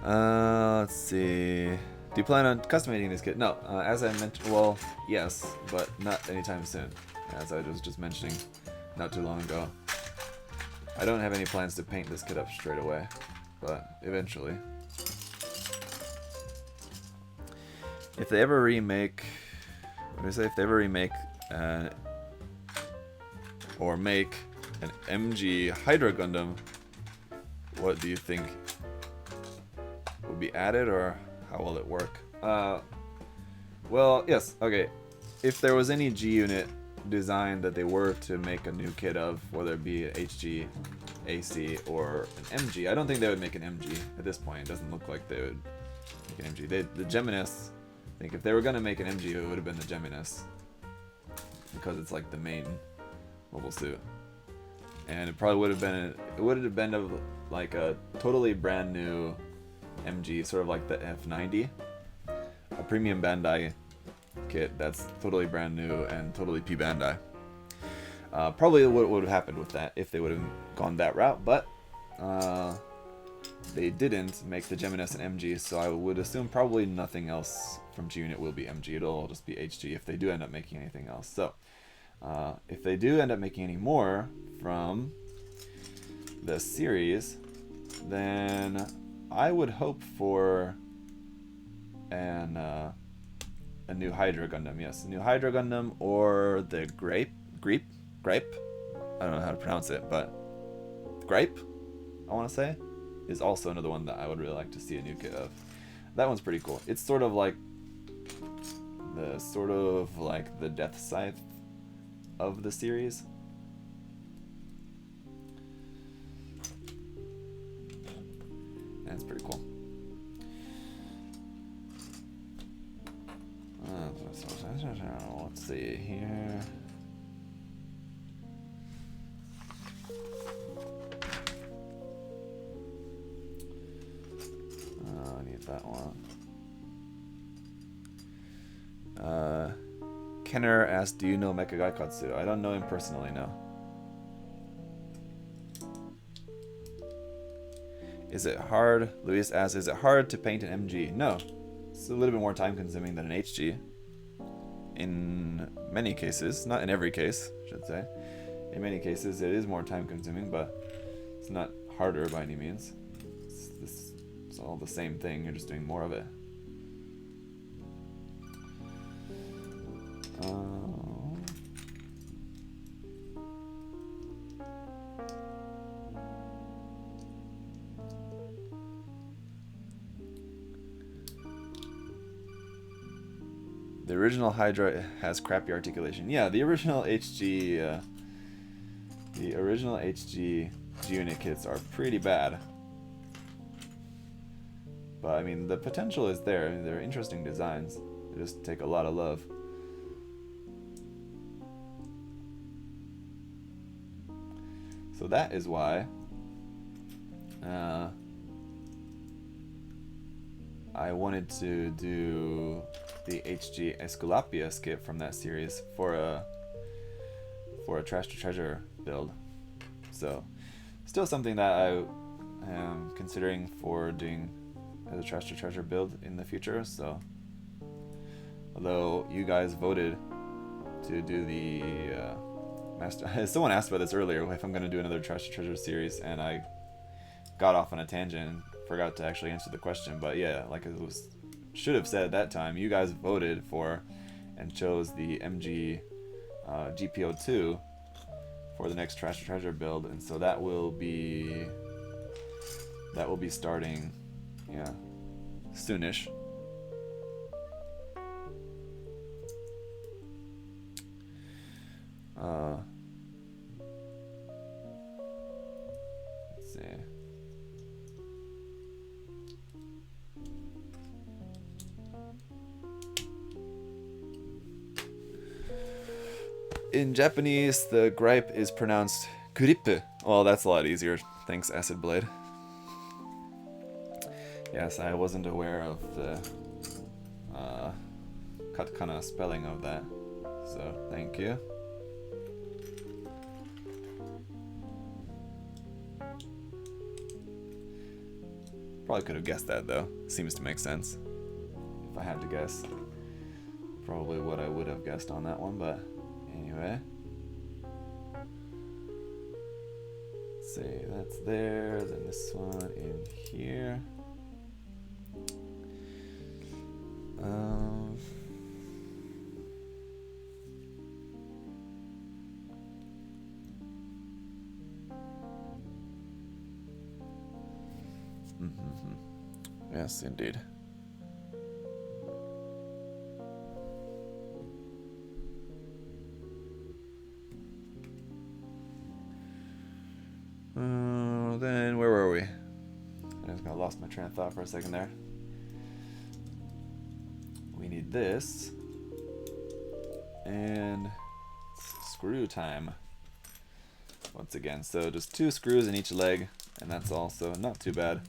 Let's see. Do you plan on custom painting this kit? No, as I mentioned, well, yes, but not anytime soon. As I was just mentioning not too long ago. I don't have any plans to paint this kit up straight away, but eventually. If they ever remake, or make an MG Hydra Gundam, what do you think will be added, or how will it work? Well, yes, okay. If there was any G unit design that they were to make a new kit of, whether it be an HG, AC, or an MG, I don't think they would make an MG at this point. It doesn't look like they would make an MG. The Geminis, I think if they were going to make an MG, it would have been the Geminis, because it's like the main mobile suit. And it probably would have been of like a totally brand new MG, sort of like the F90, a premium Bandai kit that's totally brand new and totally P-Bandai. Probably what would have happened with that if they would have gone that route, but they didn't make the Geminis an MG, so I would assume probably nothing else from G-Unit will be MG. It'll all just be HG if they do end up making anything else. So if they do end up making any more from the series, then I would hope for a new Hydra Gundam. Yes, a new Hydra Gundam, or the Grape. I don't know how to pronounce it, but Grape, I want to say, is also another one that I would really like to see a new kit of. That one's pretty cool. It's sort of like the Death Scythe of the series. That's pretty cool. Let's see here. I need that one. Kenner asked, do you know Mecha Gaikatsu? I don't know him personally, no. Is it hard? Luis asks, is it hard to paint an MG? No. It's a little bit more time consuming than an HG. In many cases, not in every case, I should say. In many cases, it is more time consuming, but it's not harder by any means. It's all the same thing, you're just doing more of it. The original Hydra has crappy articulation. Yeah, the original HG G-Unit kits are pretty bad. But I mean, the potential is there. I mean, they're interesting designs. They just take a lot of love. So that is why I wanted to do the HG Esculapius kit from that series for a Trash to Treasure build. So still something that I am considering for doing as a Trash to Treasure build in the future. So although you guys voted to do the master, someone asked about this earlier, if I'm going to do another Trash to Treasure series, and I got off on a tangent and forgot to actually answer the question. But yeah, like it was should have said at that time, you guys voted for and chose the MG GPO2 for the next Trash or Treasure build, and so that will be starting, yeah, soonish. Let's see. In Japanese, the gripe is pronounced grippe. Well, that's a lot easier. Thanks, Acid Blade. Yes, I wasn't aware of the katakana spelling of that, so thank you. Probably could have guessed that though. Seems to make sense. If I had to guess, probably what I would have guessed on that one, but anyway. Let's see, that's there, then this one in here. Yes, indeed. Then where were we? I just got lost my train of thought for a second there. We need this, and screw time once again. So just 2 screws in each leg, and that's also not too bad.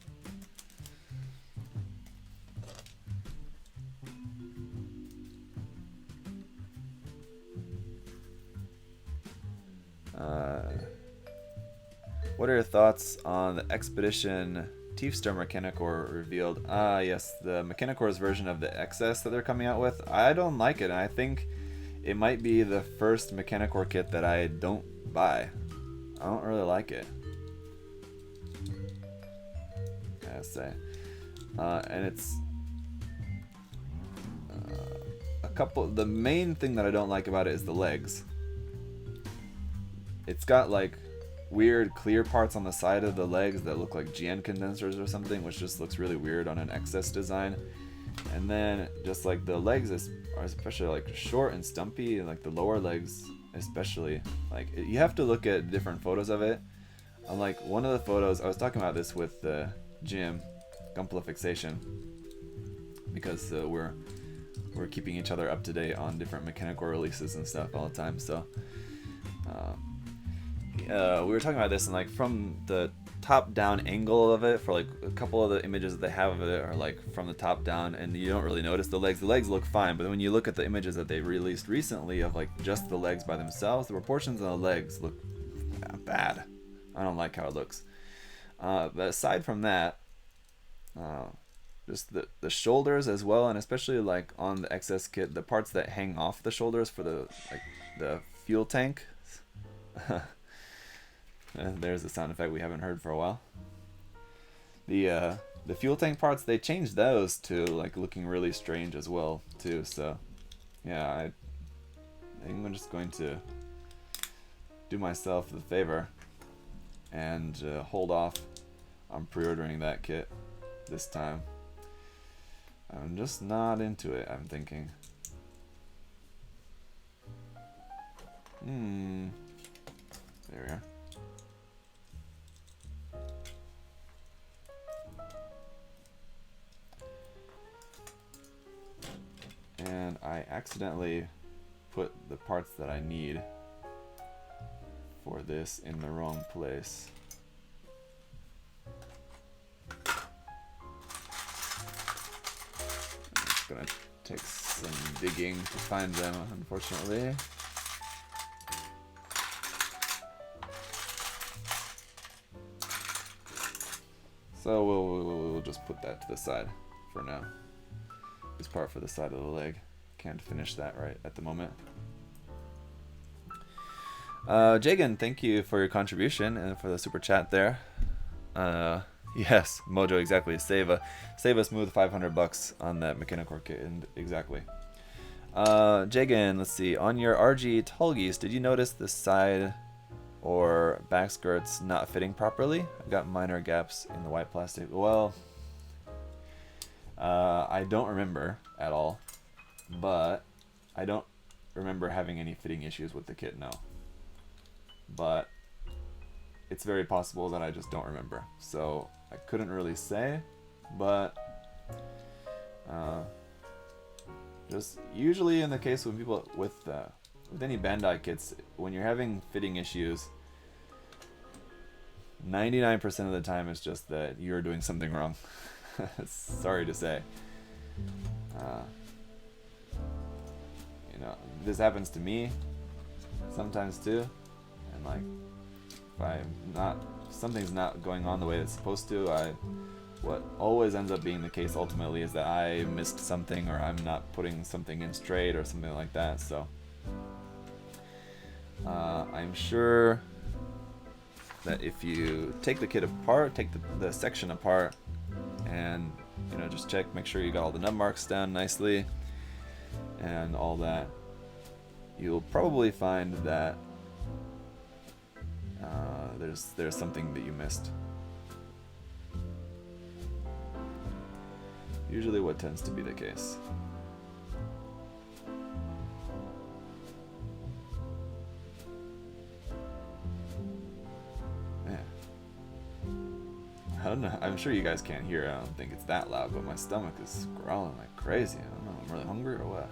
What are your thoughts on the Expedition Teefstar Mechanicore revealed? Yes, the Mechanicore's version of the XS that they're coming out with. I don't like it, and I think it might be the first Mechanicore kit that I don't buy. I don't really like it, I gotta say. And it's the main thing that I don't like about it is the legs. It's got like weird clear parts on the side of the legs that look like GN condensers or something, which just looks really weird on an XS design. And then just like the legs are especially like short and stumpy, and like the lower legs especially, like you have to look at different photos of it. On like one of the photos, I was talking about this with Jim Gunpla because we're keeping each other up to date on different Mechanicore releases and stuff all the time. So we were talking about this, and like from the top down angle of it, for like a couple of the images that they have of it are like from the top down, and you don't really notice the legs. The legs look fine, but when you look at the images that they released recently of like just the legs by themselves, the proportions on the legs look bad. I don't like how it looks. But aside from that, just the shoulders as well, and especially like on the XS kit, the parts that hang off the shoulders for the fuel tank. There's a sound effect we haven't heard for a while. The fuel tank parts, they changed those to like looking really strange as well too. So yeah, I think I'm just going to do myself the favor and hold off on pre-ordering that kit this time. I'm just not into it, I'm thinking. There we are. And I accidentally put the parts that I need for this in the wrong place. It's gonna take some digging to find them, unfortunately. So we'll just put that to the side for now. This part for the side of the leg. Can't finish that right at the moment. Jagan, thank you for your contribution and for the super chat there. Yes, Mojo, exactly. Save a smooth $500 on that Mechanicore kit, and exactly. Jagan, let's see. On your RG Tallgeese, did you notice the side or back skirts not fitting properly? I've got minor gaps in the white plastic. Well, I don't remember at all, but I don't remember having any fitting issues with the kit, no. But it's very possible that I just don't remember. So I couldn't really say, but just usually in the case when people with any Bandai kits, when you're having fitting issues, 99% of the time it's just that you're doing something wrong. Sorry to say. You know, this happens to me sometimes too, and like if something's not going on the way it's supposed to, what always ends up being the case ultimately is that I missed something, or I'm not putting something in straight or something like that. So I'm sure that if you take the kit apart, take the section apart, and just check, make sure you got all the nub marks down nicely and all that, you'll probably find that there's something that you missed. Usually what tends to be the case. Man. I don't know. I'm sure you guys can't hear it. I don't think it's that loud, but my stomach is growling like crazy. I don't know. I'm really hungry or what?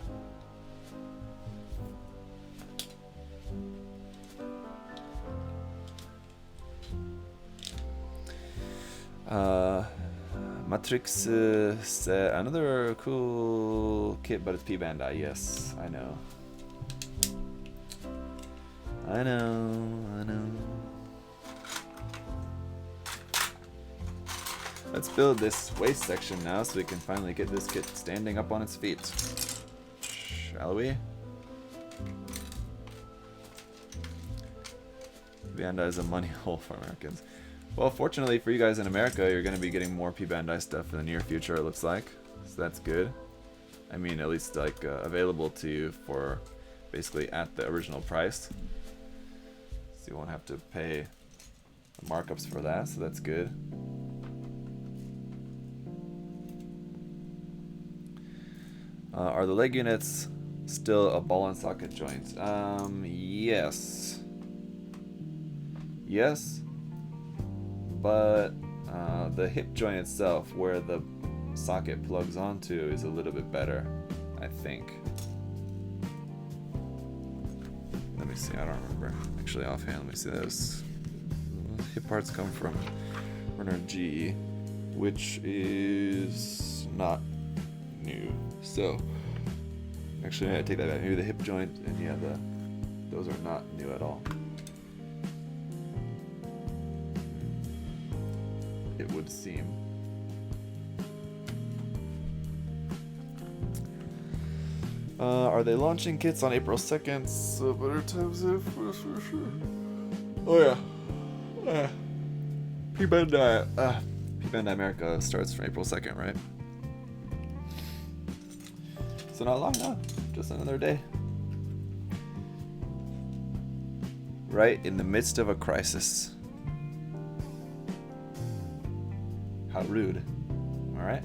Matrix said another cool kit, but it's P-Bandai. Yes, I know. I know. Let's build this waist section now so we can finally get this kit standing up on its feet. Shall we? Bandai is a money hole for Americans. Well, fortunately for you guys in America, you're going to be getting more P-Bandai stuff in the near future, it looks like. So that's good. I mean, at least like available to you for basically at the original price. So you won't have to pay markups for that, so that's good. Are the leg units still a ball and socket joint? Yes. Yes. But the hip joint itself, where the socket plugs onto, is a little bit better, I think. Let me see, I don't remember. Actually, offhand, let me see this. Hip parts come from Runner G, which is not new. So, actually, I take that back. Maybe the hip joint and yeah, those are not new at all. It would seem. Are they launching kits on April 2nd? So better times for sure. Oh yeah. P-Bandai America starts from April 2nd, right? So not long now. Just another day. Right in the midst of a crisis. How rude. Alright?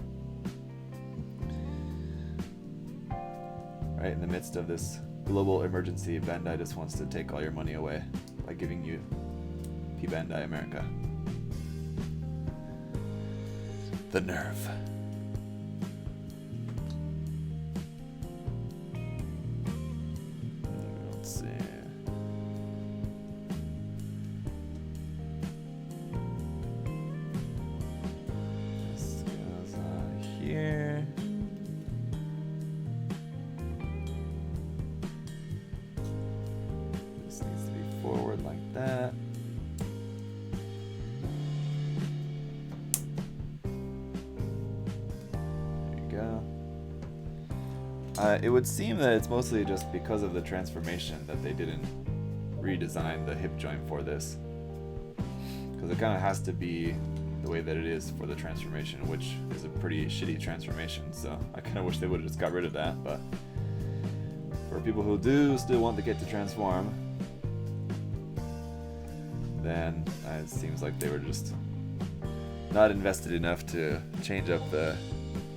Right in the midst of this global emergency, Bandai just wants to take all your money away by giving you P-Bandai America. The nerve. Let's see. This goes on here. This needs to be forward like that. It would seem that it's mostly just because of the transformation that they didn't redesign the hip joint for this. Because it kind of has to be the way that it is for the transformation, which is a pretty shitty transformation. So I kind of wish they would have just got rid of that, but for people who do still want the kit to transform, then it seems like they were just not invested enough to change up the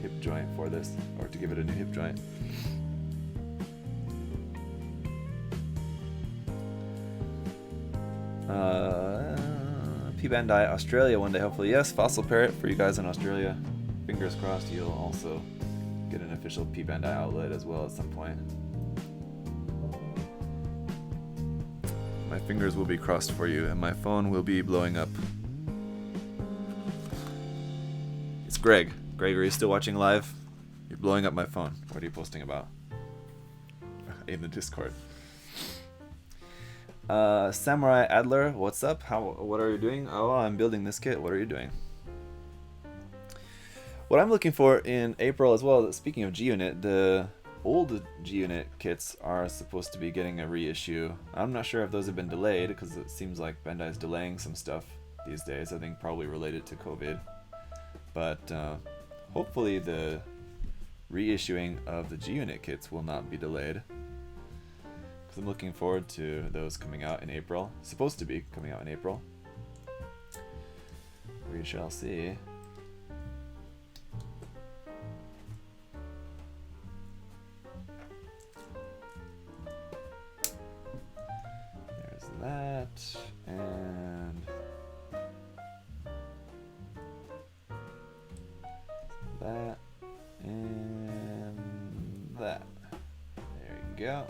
hip joint for this, or to give it a new hip joint. P-Bandai Australia one day, hopefully. Yes, Fossil Parrot for you guys in Australia. Fingers crossed you'll also get an official P-Bandai outlet as well at some point. My fingers will be crossed for you, and my phone will be blowing up. It's Greg. Greg, are you still watching live? You're blowing up my phone. What are you posting about? In the Discord. Samurai Adler, what's up? What are you doing? Oh, I'm building this kit. What are you doing? What I'm looking for in April as well, speaking of G-Unit, the old G-Unit kits are supposed to be getting a reissue. I'm not sure if those have been delayed, because it seems like Bandai is delaying some stuff these days. I think probably related to COVID. But hopefully the reissuing of the G-Unit kits will not be delayed. I'm looking forward to those coming out in April. Supposed to be coming out in April. We shall see. There's that, and that, and that. There you go.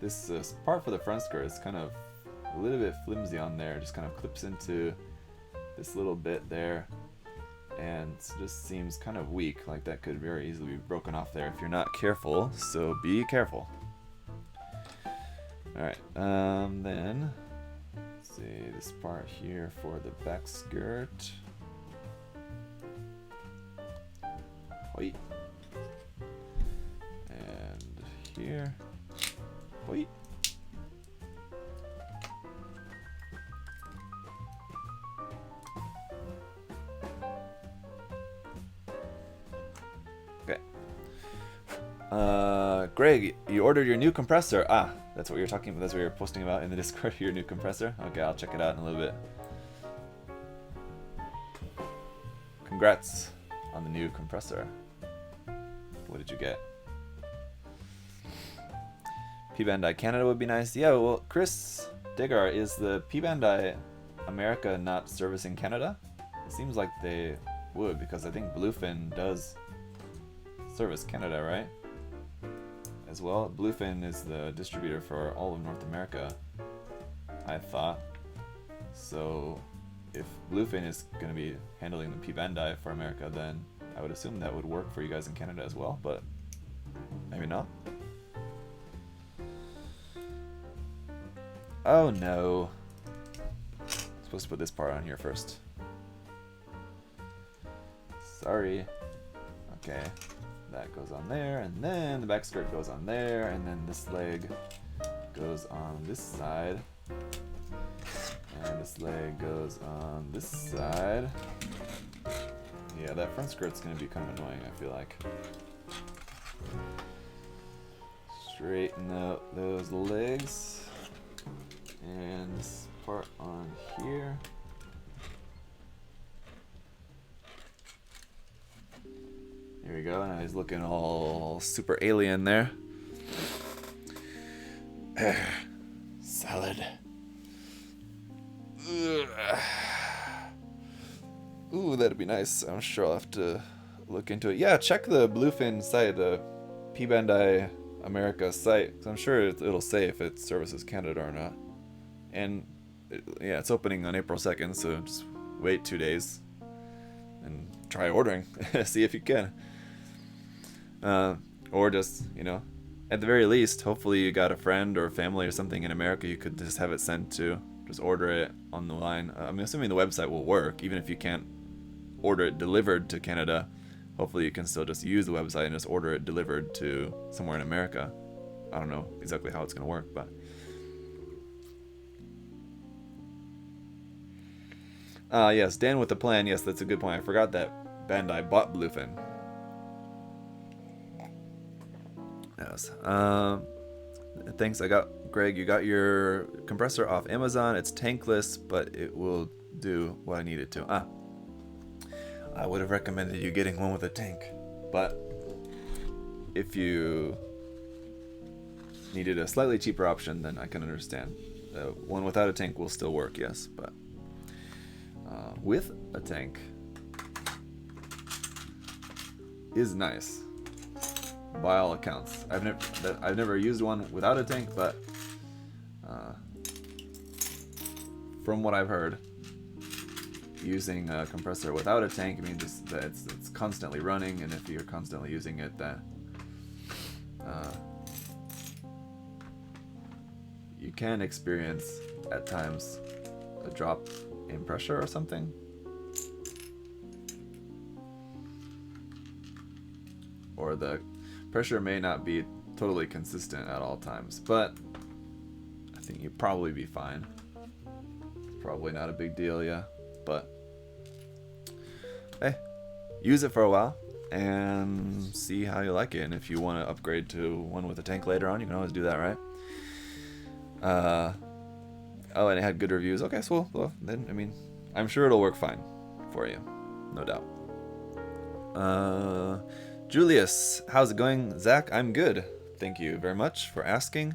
This part for the front skirt is kind of a little bit flimsy on there. It just kind of clips into this little bit there, and it just seems kind of weak. Like that could very easily be broken off there if you're not careful. So be careful. All right. Then let's see this part here for the back skirt. Wait. And here. Wait. Okay. Greg, you ordered your new compressor. Ah, that's what you're talking about. That's what you're posting about in the Discord. Your new compressor. Okay, I'll check it out in a little bit. Congrats on the new compressor. What did you get? P-Bandai Canada would be nice. Yeah, well, Chris Digger, is the P-Bandai America not servicing Canada? It seems like they would, because I think Bluefin does service Canada, right? As well. Bluefin is the distributor for all of North America, I thought. So if Bluefin is going to be handling the P-Bandai for America, then I would assume that would work for you guys in Canada as well, but maybe not. Oh no. I'm supposed to put this part on here first. Sorry. Okay. That goes on there, and then the back skirt goes on there, and then this leg goes on this side. And this leg goes on this side. Yeah, that front skirt's gonna be kind of annoying, I feel like. Straighten out those legs. And this part on here. There we go. Now he's looking all super alien there. Salad. Ooh, that'd be nice. I'm sure I'll have to look into it. Yeah, check the Bluefin site, the P-Bandai America site. I'm sure it'll say if it services Canada or not. And yeah, it's opening on April 2nd, so just wait 2 days and try ordering. See if you can. Or just, you know, at the very least, hopefully you got a friend or family or something in America you could just have it sent to. Just order it on the line. I'm assuming the website will work, even if you can't order it delivered to Canada. Hopefully you can still just use the website and just order it delivered to somewhere in America. I don't know exactly how it's going to work, but Yes, Dan with the plan. Yes, that's a good point. I forgot that Bandai bought Bluefin. Yes. Thanks. Greg. You got your compressor off Amazon. It's tankless, but it will do what I need it to. I would have recommended you getting one with a tank, but if you needed a slightly cheaper option, then I can understand. One without a tank will still work, yes, but with a tank is nice by all accounts. I've never used one without a tank, but from what I've heard, using a compressor without a tank means that it's constantly running, and if you're constantly using it, then you can experience at times a drop in pressure or something. Or the pressure may not be totally consistent at all times, but I think you'd probably be fine. It's probably not a big deal, yeah. But hey, use it for a while and see how you like it. And if you want to upgrade to one with a tank later on, you can always do that, right? And it had good reviews. Okay, so well, then I mean, I'm sure it'll work fine for you, no doubt. Julius, how's it going? Zach, I'm good. Thank you very much for asking.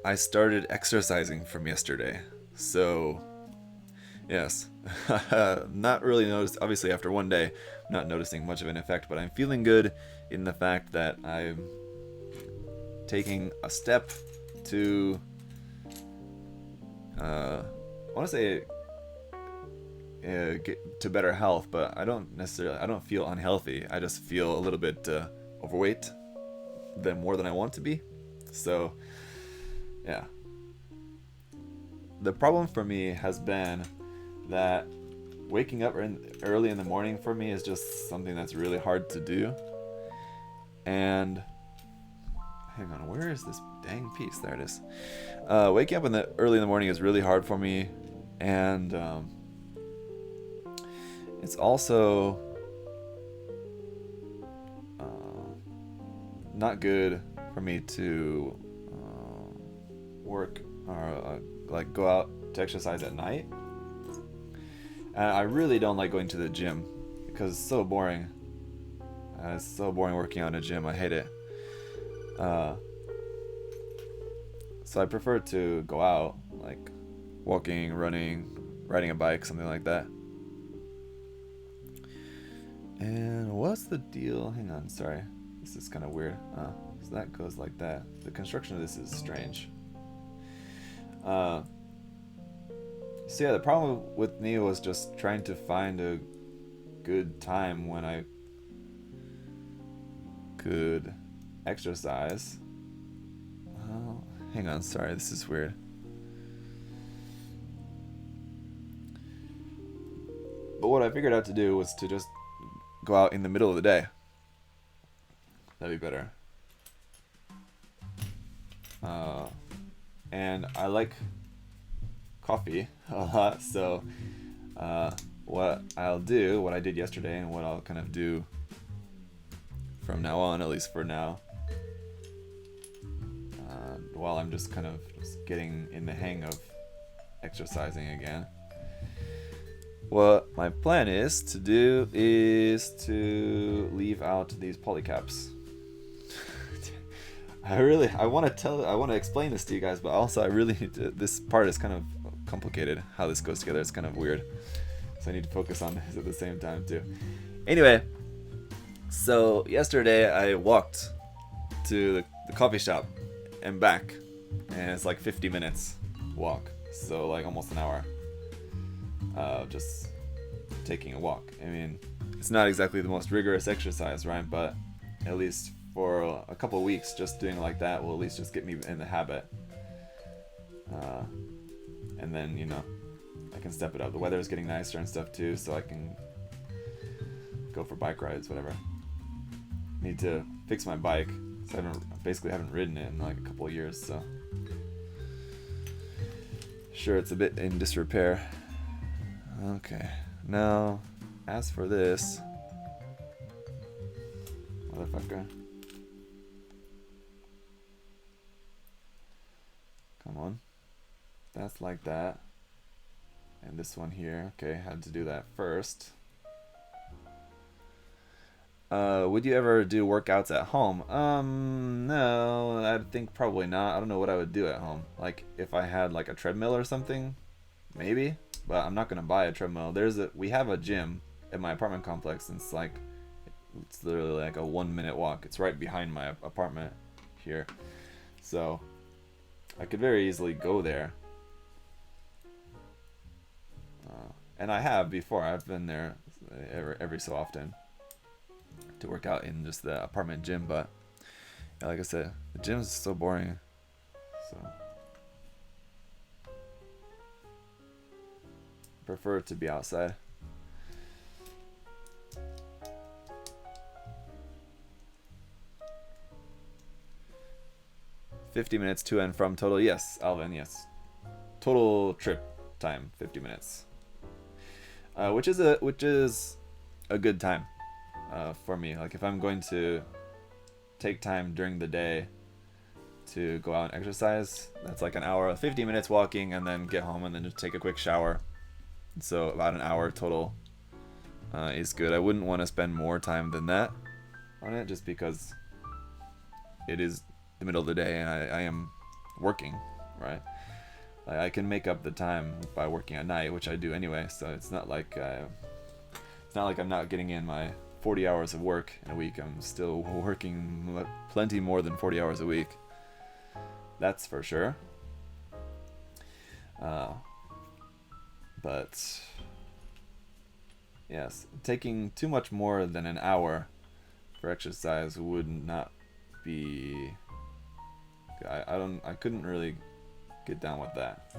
I started exercising from yesterday, so yes. Not really noticed, obviously after one day, not noticing much of an effect, but I'm feeling good in the fact that I'm taking a step to I want to say get to better health, but I don't feel unhealthy. I just feel a little bit overweight more than I want to be. So yeah, the problem for me has been that waking up early in the morning for me is just something that's really hard to do. And hang on, where is this dang piece? There it is. Waking up early in the morning is really hard for me, and it's also not good for me to work or like go out to exercise at night. And I really don't like going to the gym because it's so boring. It's so boring working out in a gym. I hate it. So I prefer to go out, like walking, running, riding a bike, something like that. And what's the deal? Hang on, sorry. This is kind of weird. So that goes like that. The construction of this is strange. So yeah, the problem with me was just trying to find a good time when I could exercise. Hang on, sorry, this is weird. But what I figured out to do was to just go out in the middle of the day. That'd be better. And I like coffee a lot, so what I did yesterday and what I'll kind of do from now on, at least for now, while I'm just kind of getting in the hang of exercising again. What my plan is to do is to leave out these polycaps. I want to explain this to you guys, but also I really need to, this part is kind of complicated, how this goes together. It's kind of weird. So I need to focus on this at the same time too. Anyway, so yesterday I walked to the coffee shop and back, and it's like 50 minutes walk, so like almost an hour just taking a walk. I mean, it's not exactly the most rigorous exercise, right? But at least for a couple of weeks, just doing it like that will at least just get me in the habit. And then, you know, I can step it up. The weather is getting nicer and stuff too, so I can go for bike rides, whatever. Need to fix my bike. So I basically haven't ridden it in like a couple of years, so sure, it's a bit in disrepair. Okay. Now, as for this, motherfucker. Come on. That's like that. And this one here. Okay, had to do that first. Would you ever do workouts at home? No, I think probably not. I don't know what I would do at home. Like, if I had like a treadmill or something, maybe. But I'm not gonna buy a treadmill. We have a gym at my apartment complex, and it's literally like a 1-minute walk. It's right behind my apartment here, so I could very easily go there. And I have before. I've been there every so often to work out in just the apartment gym, but yeah, like I said, the gym is so boring. So prefer to be outside. $50 minutes to and from total. Yes, Alvin. Yes, total trip time 50 minutes, which is a good time for me. Like if I'm going to take time during the day to go out and exercise, that's like an hour, 50 minutes walking, and then get home and then just take a quick shower. So about an hour total is good. I wouldn't want to spend more time than that on it, just because it is the middle of the day and I am working, right? Like I can make up the time by working at night, which I do anyway. So it's not like I'm not getting in my 40 hours of work in a week. I'm still working plenty more than 40 hours a week. That's for sure. But yes, taking too much more than an hour for exercise would not be. I couldn't really get down with that.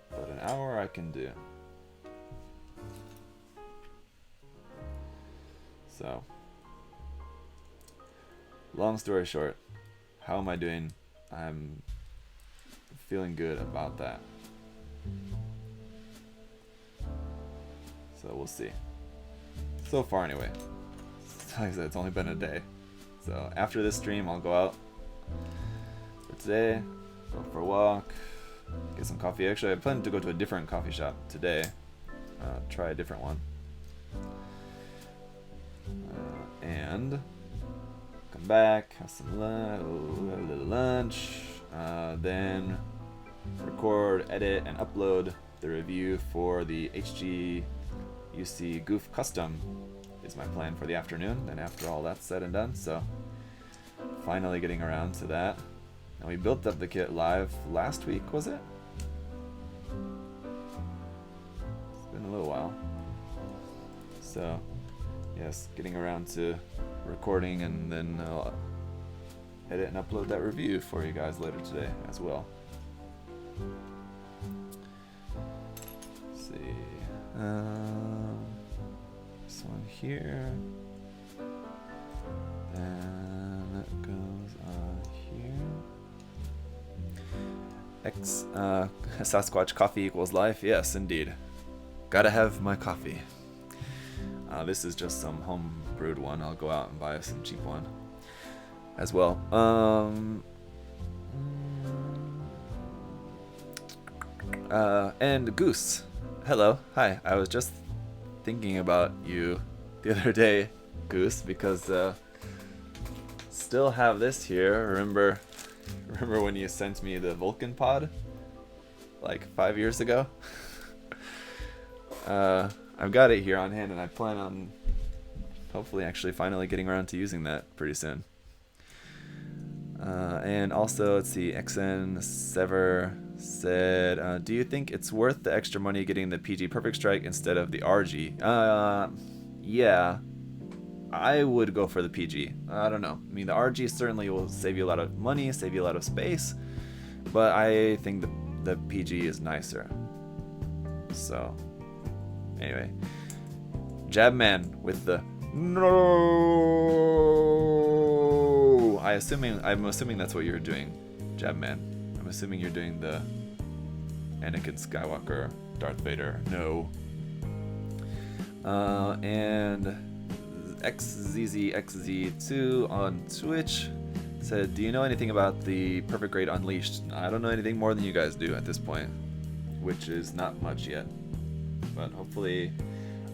But an hour I can do. So, long story short, how am I doing? I'm feeling good about that. So we'll see. So far anyway. Like I said, it's only been a day. So after this stream, I'll go out for today, go for a walk, get some coffee. Actually, I plan to go to a different coffee shop today. Try a different one. And come back, have some have a little lunch, then record, edit, and upload the review for the HG-UC Goof Custom is my plan for the afternoon. Then after all that's said and done, so finally getting around to that. And we built up the kit live last week, was it? It's been a little while. So yes, getting around to recording, and then I'll edit and upload that review for you guys later today as well. Let's see. This one here. And that goes on here. Sasquatch coffee equals life. Yes, indeed. Gotta have my coffee. This is just some home brewed one. I'll go out and buy some cheap one as well. And Goose, hello, hi. I was just thinking about you the other day, Goose, because still have this here. Remember when you sent me the Vulcan pod like 5 years ago? I've got it here on hand, and I plan on hopefully actually finally getting around to using that pretty soon. And also, let's see, XN Sever said, do you think it's worth the extra money getting the PG Perfect Strike instead of the RG? Yeah, I would go for the PG. I don't know. I mean, the RG certainly will save you a lot of money, save you a lot of space, but I think the PG is nicer. So anyway, Jabman with the no. I'm assuming that's what you're doing, Jabman. I'm assuming you're doing the Anakin Skywalker, Darth Vader. No, And XZZXZ2 on Twitch said, do you know anything about the Perfect Grade Unleashed? I don't know anything more than you guys do at this point, which is not much yet. But hopefully,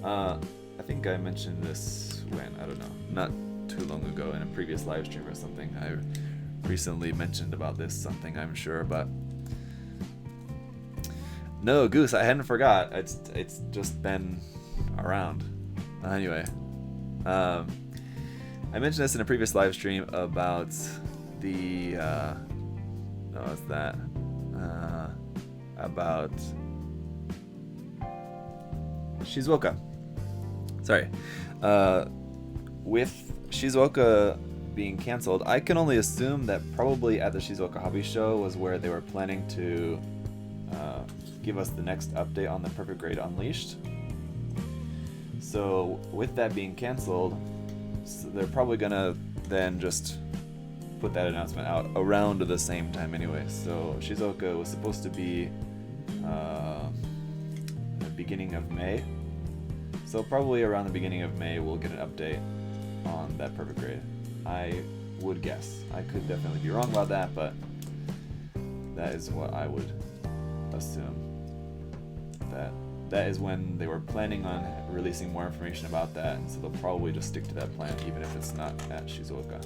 I think I mentioned this when, I don't know, not too long ago in a previous live stream or something. I recently mentioned about this something, I'm sure, but no, Goose, I hadn't forgot. It's just been around. Anyway, I mentioned this in a previous live stream about the what's that? About Shizuoka. Sorry. With Shizuoka being canceled, I can only assume that probably at the Shizuoka Hobby Show was where they were planning to give us the next update on the Perfect Grade Unleashed. So with that being canceled, they're probably gonna then just put that announcement out around the same time anyway. So Shizuoka was supposed to be the beginning of May. So probably around the beginning of May we'll get an update on that Perfect Grade. I would guess. I could definitely be wrong about that, but that is what I would assume. That is when they were planning on releasing more information about that, and so they'll probably just stick to that plan even if it's not at Shizuoka.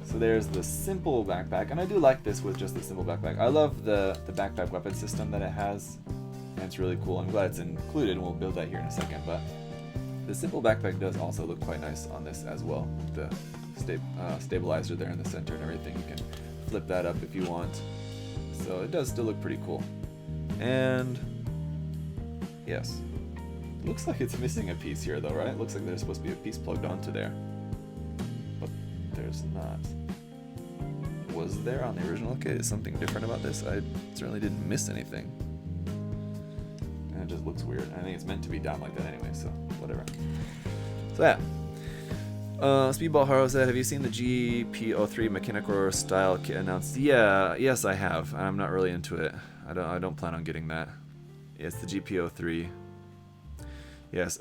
So there's the simple backpack, and I do like this with just the simple backpack. I love the backpack weapon system that it has, and it's really cool. I'm glad it's included, and we'll build that here in a second, but the simple backpack does also look quite nice on this as well. The stabilizer there in the center and everything. You can flip that up if you want. So it does still look pretty cool. And yes, looks like it's missing a piece here though, right? Looks like there's supposed to be a piece plugged onto there, but there's not. Was there on the original kit? Is something different about this? I certainly didn't miss anything. And it just looks weird. I think it's meant to be down like that anyway, so whatever. So yeah. Speedball Haro said, have you seen the GP03 Mechanicore style kit announced? Yeah, yes I have. I'm not really into it. I don't plan on getting that. Yeah, it's the GP03. Yes,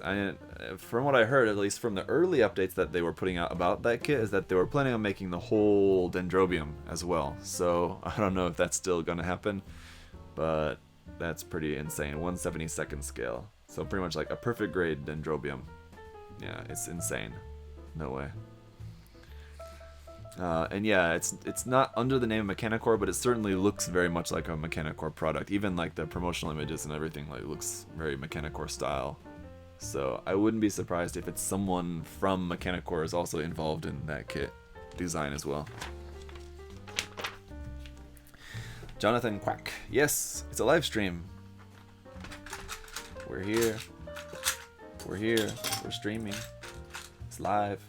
from what I heard, at least from the early updates that they were putting out about that kit, is that they were planning on making the whole Dendrobium as well. So I don't know if that's still going to happen, but that's pretty insane. 1/72nd scale. So pretty much like a perfect grade Dendrobium. Yeah, it's insane. No way. And yeah, it's not under the name of Mechanicore, but it certainly looks very much like a Mechanicore product. Even like the promotional images and everything like looks very Mechanicore style. So I wouldn't be surprised if it's someone from Mechanicore is also involved in that kit design as well. Jonathan Quack. Yes, it's a live stream. We're here. We're here. We're streaming. It's live.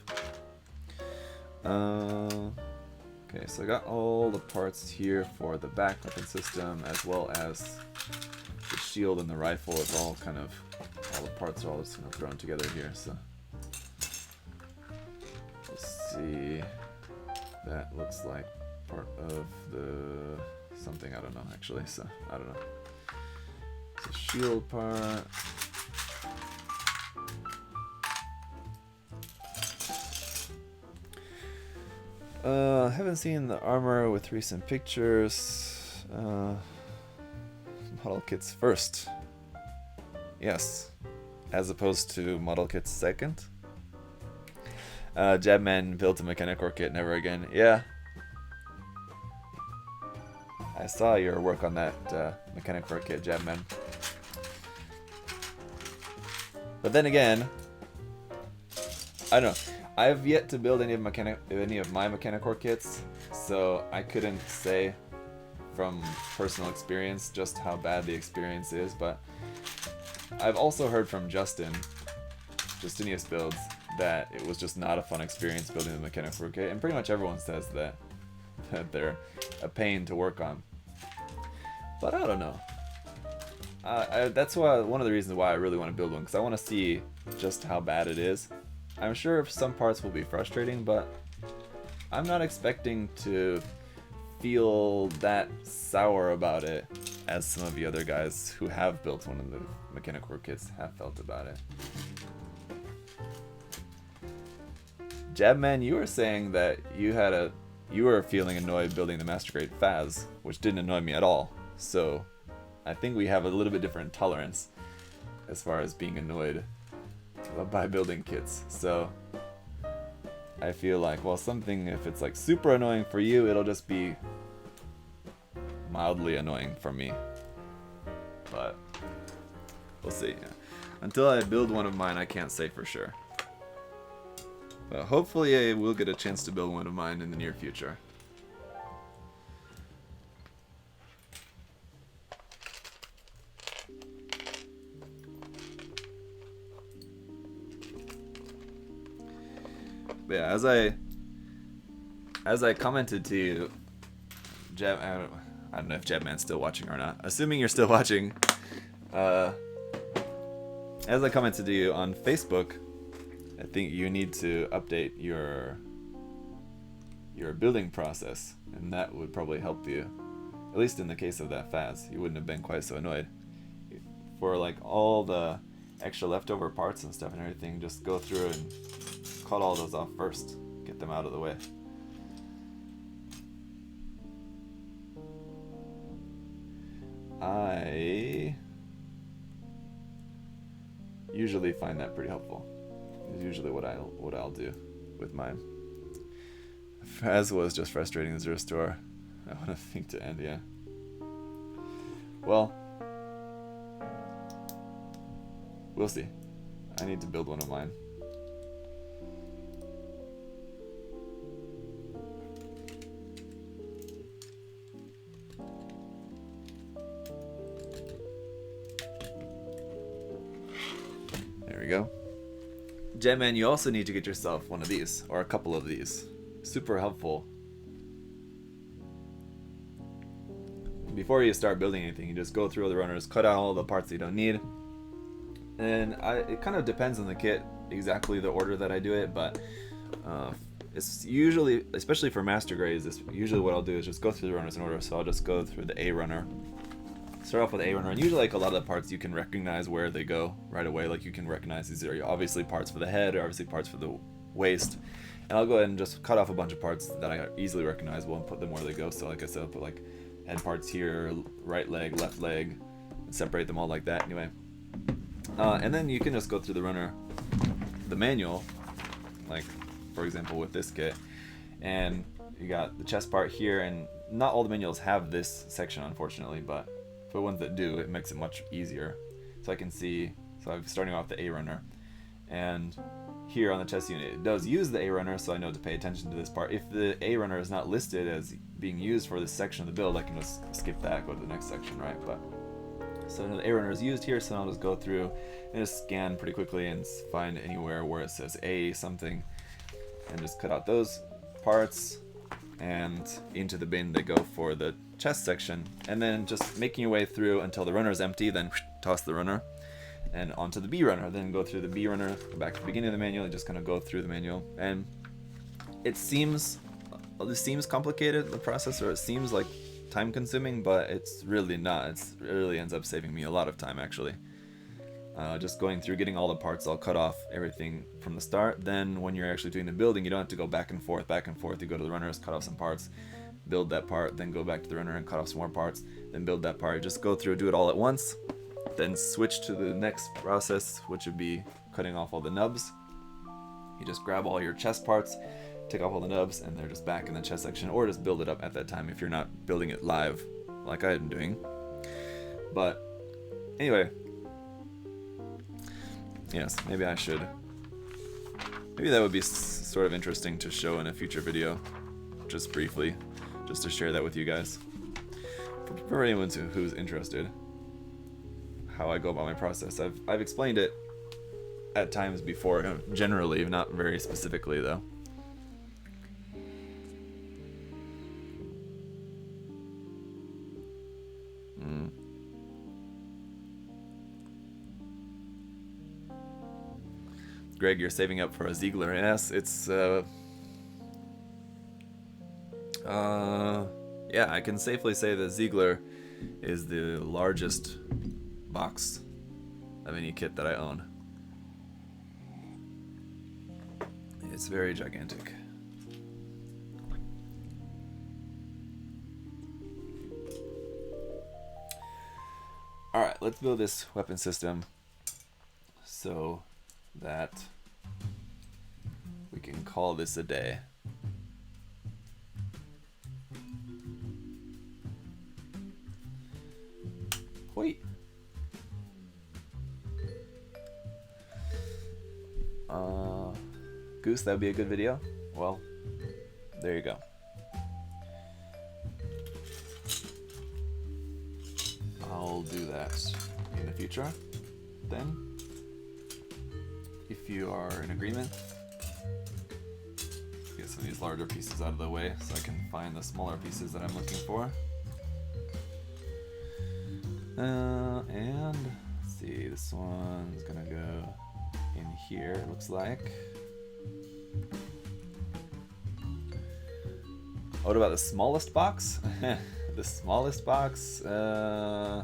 Okay, so I got all the parts here for the back weapon system, as well as the shield and the rifle. It's all kind of, all the parts are all just kind of thrown together here. So let's see. That looks like part of the something, I don't know actually. So I don't know. It's a shield part. Haven't seen the armor with recent pictures. Model kits first. Yes. As opposed to model kits second. Jabman built a Mechanicore kit, never again. Yeah. I saw your work on that Mechanicore kit, Jabman. But then again, I don't know. I've yet to build any of my Mechanicore kits, so I couldn't say from personal experience just how bad the experience is, but I've also heard from Justinius Builds, that it was just not a fun experience building the Mechanicore kit, and pretty much everyone says that they're a pain to work on. But I don't know. That's one of the reasons why I really want to build one, because I want to see just how bad it is. I'm sure some parts will be frustrating, but I'm not expecting to feel that sour about it as some of the other guys who have built one of the mechanical core kits have felt about it. Jabman, you were saying that you were feeling annoyed building the Master Grade Phas, which didn't annoy me at all. So I think we have a little bit different tolerance as far as being annoyed by building kits. So I feel like, well, something, if it's like super annoying for you, it'll just be mildly annoying for me. But we'll see. Until I build one of mine, I can't say for sure. But hopefully I will get a chance to build one of mine in the near future. But yeah, as I commented to you, I don't know if Jabman's still watching or not. Assuming you're still watching, as I commented to you on Facebook, I think you need to update your building process, and that would probably help you. At least in the case of that Phas, you wouldn't have been quite so annoyed. For like all the extra leftover parts and stuff and everything, just go through and cut all those off first. Get them out of the way. I usually find that pretty helpful. It's usually what I'll do with mine. As was just frustrating the Zero Store. I want to think to end, yeah. Well, we'll see. I need to build one of mine. There we go. Gemman, you also need to get yourself one of these, or a couple of these. Super helpful. Before you start building anything, you just go through the runners, cut out all the parts that you don't need. And it kind of depends on the kit, exactly the order that I do it, but it's usually, especially for master grades, usually what I'll do is just go through the runners in order. So I'll just go through the A runner. Start off with A runner, and usually like a lot of the parts you can recognize where they go right away. Like you can recognize these are obviously parts for the head, or obviously parts for the waist. And I'll go ahead and just cut off a bunch of parts that I easily recognizable and put them where they go. So like I said, I'll put like head parts here, right leg, left leg, and separate them all like that anyway. And then you can just go through the runner, the manual, like for example with this kit, and you got the chest part here, and not all the manuals have this section unfortunately, but for the ones that do, it makes it much easier. So I can see, so I'm starting off the A runner, and here on the chest unit it does use the A runner, so I know to pay attention to this part. If the A runner is not listed as being used for this section of the build, I can just skip that, go to the next section, right? But so the A runner is used here, so I'll just go through and just scan pretty quickly and find anywhere where it says A something, and just cut out those parts and into the bin they go for the chest section, and then just making your way through until the runner is empty, then toss the runner and onto the B runner, then go through the B runner, go back to the beginning of the manual, and just kind of go through the manual. And it seems complicated, the process, or it seems like time consuming, but it's really not. It really ends up saving me a lot of time actually. Just going through, getting all the parts all cut off, everything from the start. Then when you're actually doing the building, you don't have to go back and forth. You go to the runners, cut off some parts, build that part, then go back to the runner and cut off some more parts, then build that part. Just go through, do it all at once, then switch to the next process, which would be cutting off all the nubs. You just grab all your chest parts, take off all the nubs, and they're just back in the chest section, or just build it up at that time if you're not building it live like I'm doing. But anyway, yes, maybe that would be sort of interesting to show in a future video, just briefly, just to share that with you guys, for anyone who's interested, how I go about my process. I've explained it at times before, generally, not very specifically though. Greg, you're saving up for a Ziegler. Yes, it's yeah, I can safely say that Ziegler is the largest box of any kit that I own. It's very gigantic. Alright, let's build this weapon system so that we can call this a day. Wait. Goose, that would be a good video. Well, there you go. I'll do that in the future then, if you are in agreement. Get some of these larger pieces out of the way so I can find the smaller pieces that I'm looking for. And let's see, this one's gonna go in here, it looks like. What about the smallest box? The smallest box, I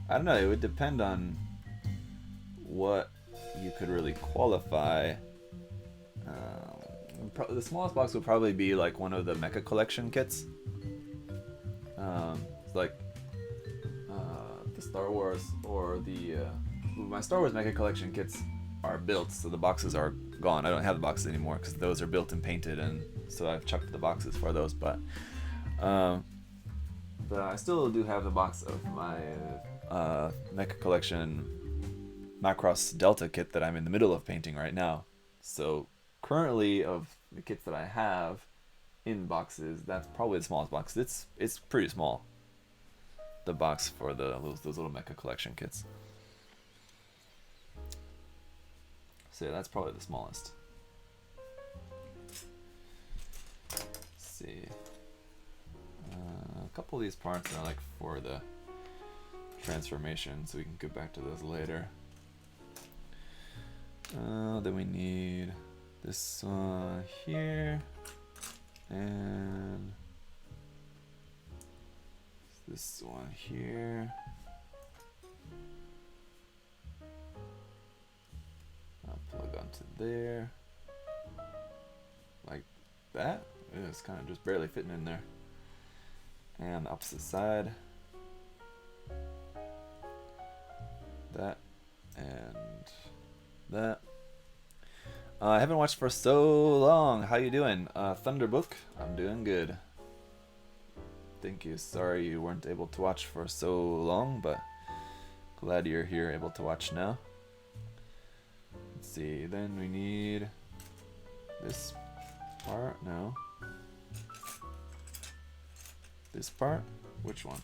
don't know, it would depend on what you could really qualify. The smallest box would probably be like one of the Mecha Collection kits. Like the Star Wars or the my Star Wars Mecha Collection kits are built, so the boxes are gone. I don't have the boxes anymore because those are built and painted, and so I've chucked the boxes for those. But I still do have the box of my Mecha Collection Macross Delta kit that I'm in the middle of painting right now. So currently, of the kits that I have in boxes, that's probably the smallest box. It's pretty small. The box for those little Mecha Collection kits. So yeah, that's probably the smallest. Let's see. A couple of these parts are like for the transformation, so we can get back to those later. Then we need this one here, and this one here. I'll plug onto there, like that. It's kind of just barely fitting in there. And opposite side, that and that. I haven't watched for so long. How you doing? Thunderbook, I'm doing good. Thank you. Sorry you weren't able to watch for so long, but glad you're here able to watch now. Let's see, then we need this part. No. This part? Which one?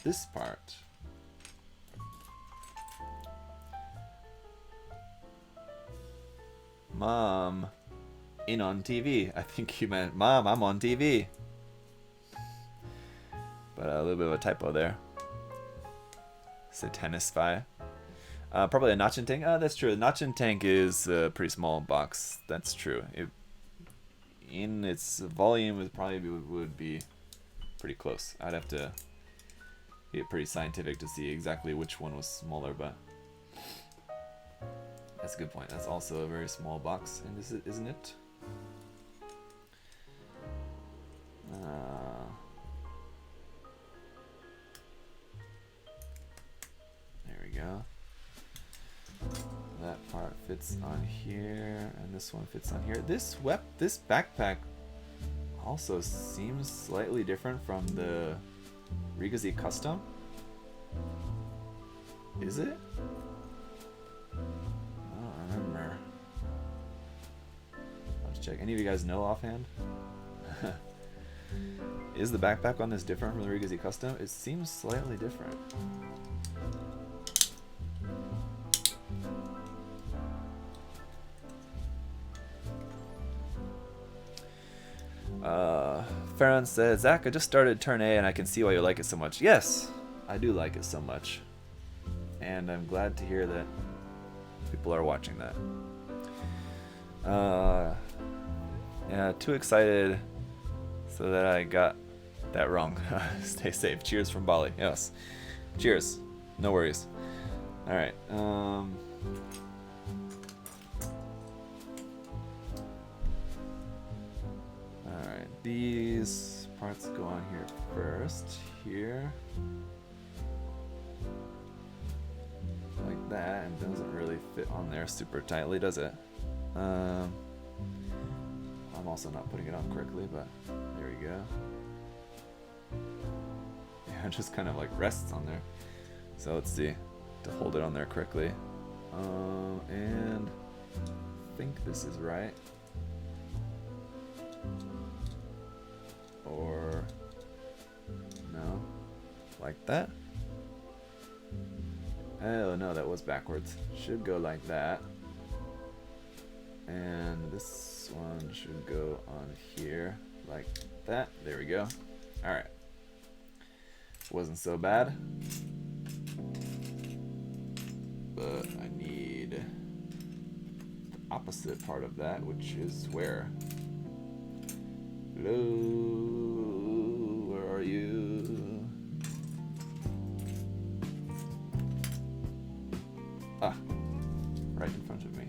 This part. Mom, in on TV. I think you meant, Mom, I'm on TV. But a little bit of a typo there. Satanisfy. Probably a Notch and Tank. Oh, that's true. The Notch and Tank is a pretty small box. That's true. In its volume, it probably would be pretty close. I'd have to get pretty scientific to see exactly which one was smaller, but that's a good point. That's also a very small box, and isn't it? There we go. That part fits on here, and this one fits on here. This backpack also seems slightly different from the Rigazi Custom. Is it? I don't remember. I'll have to check. Any of you guys know offhand? Is the backpack on this different from the Rigazi Custom? It seems slightly different. Farron said, Zach, I just started Turn A and I can see why you like it so much. Yes, I do like it so much. And I'm glad to hear that people are watching that. Yeah, too excited so that I got that wrong. Stay safe. Cheers from Bali. Yes. Cheers. No worries. Alright. Alright. These parts go on here first. Here. Like that. And doesn't really fit on there super tightly, does it? I'm also not putting it on correctly, but there we go. Yeah, it just kind of like rests on there. So let's see to hold it on there correctly. And I think this is right. Or no, like that. Oh no, that was backwards. Should go like that. And this one should go on here like that. There we go. Alright. Wasn't so bad. But I need the opposite part of that, which is where? Hello? Where are you? Ah, right in front of me.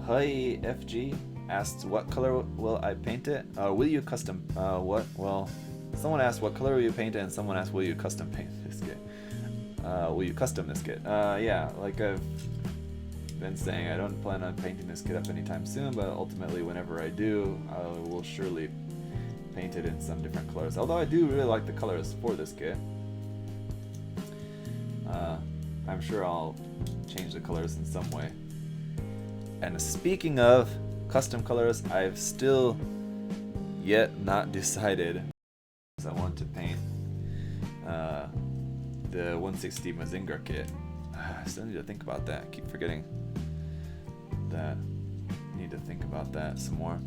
Hi FG asked what color will I paint it? Will you custom what? Well, someone asked what color will you paint it, and someone asked will you custom paint this kit? Will you custom this kit? Yeah, like I've been saying, I don't plan on painting this kit up anytime soon, but ultimately whenever I do, I will surely paint it in some different colors. Although I do really like the colors for this kit. I'm sure I'll change the colors in some way. And speaking of custom colors, I've still yet not decided I want to paint the 160 Mazinger kit. I still need to think about that. I keep forgetting that. I need to think about that some more.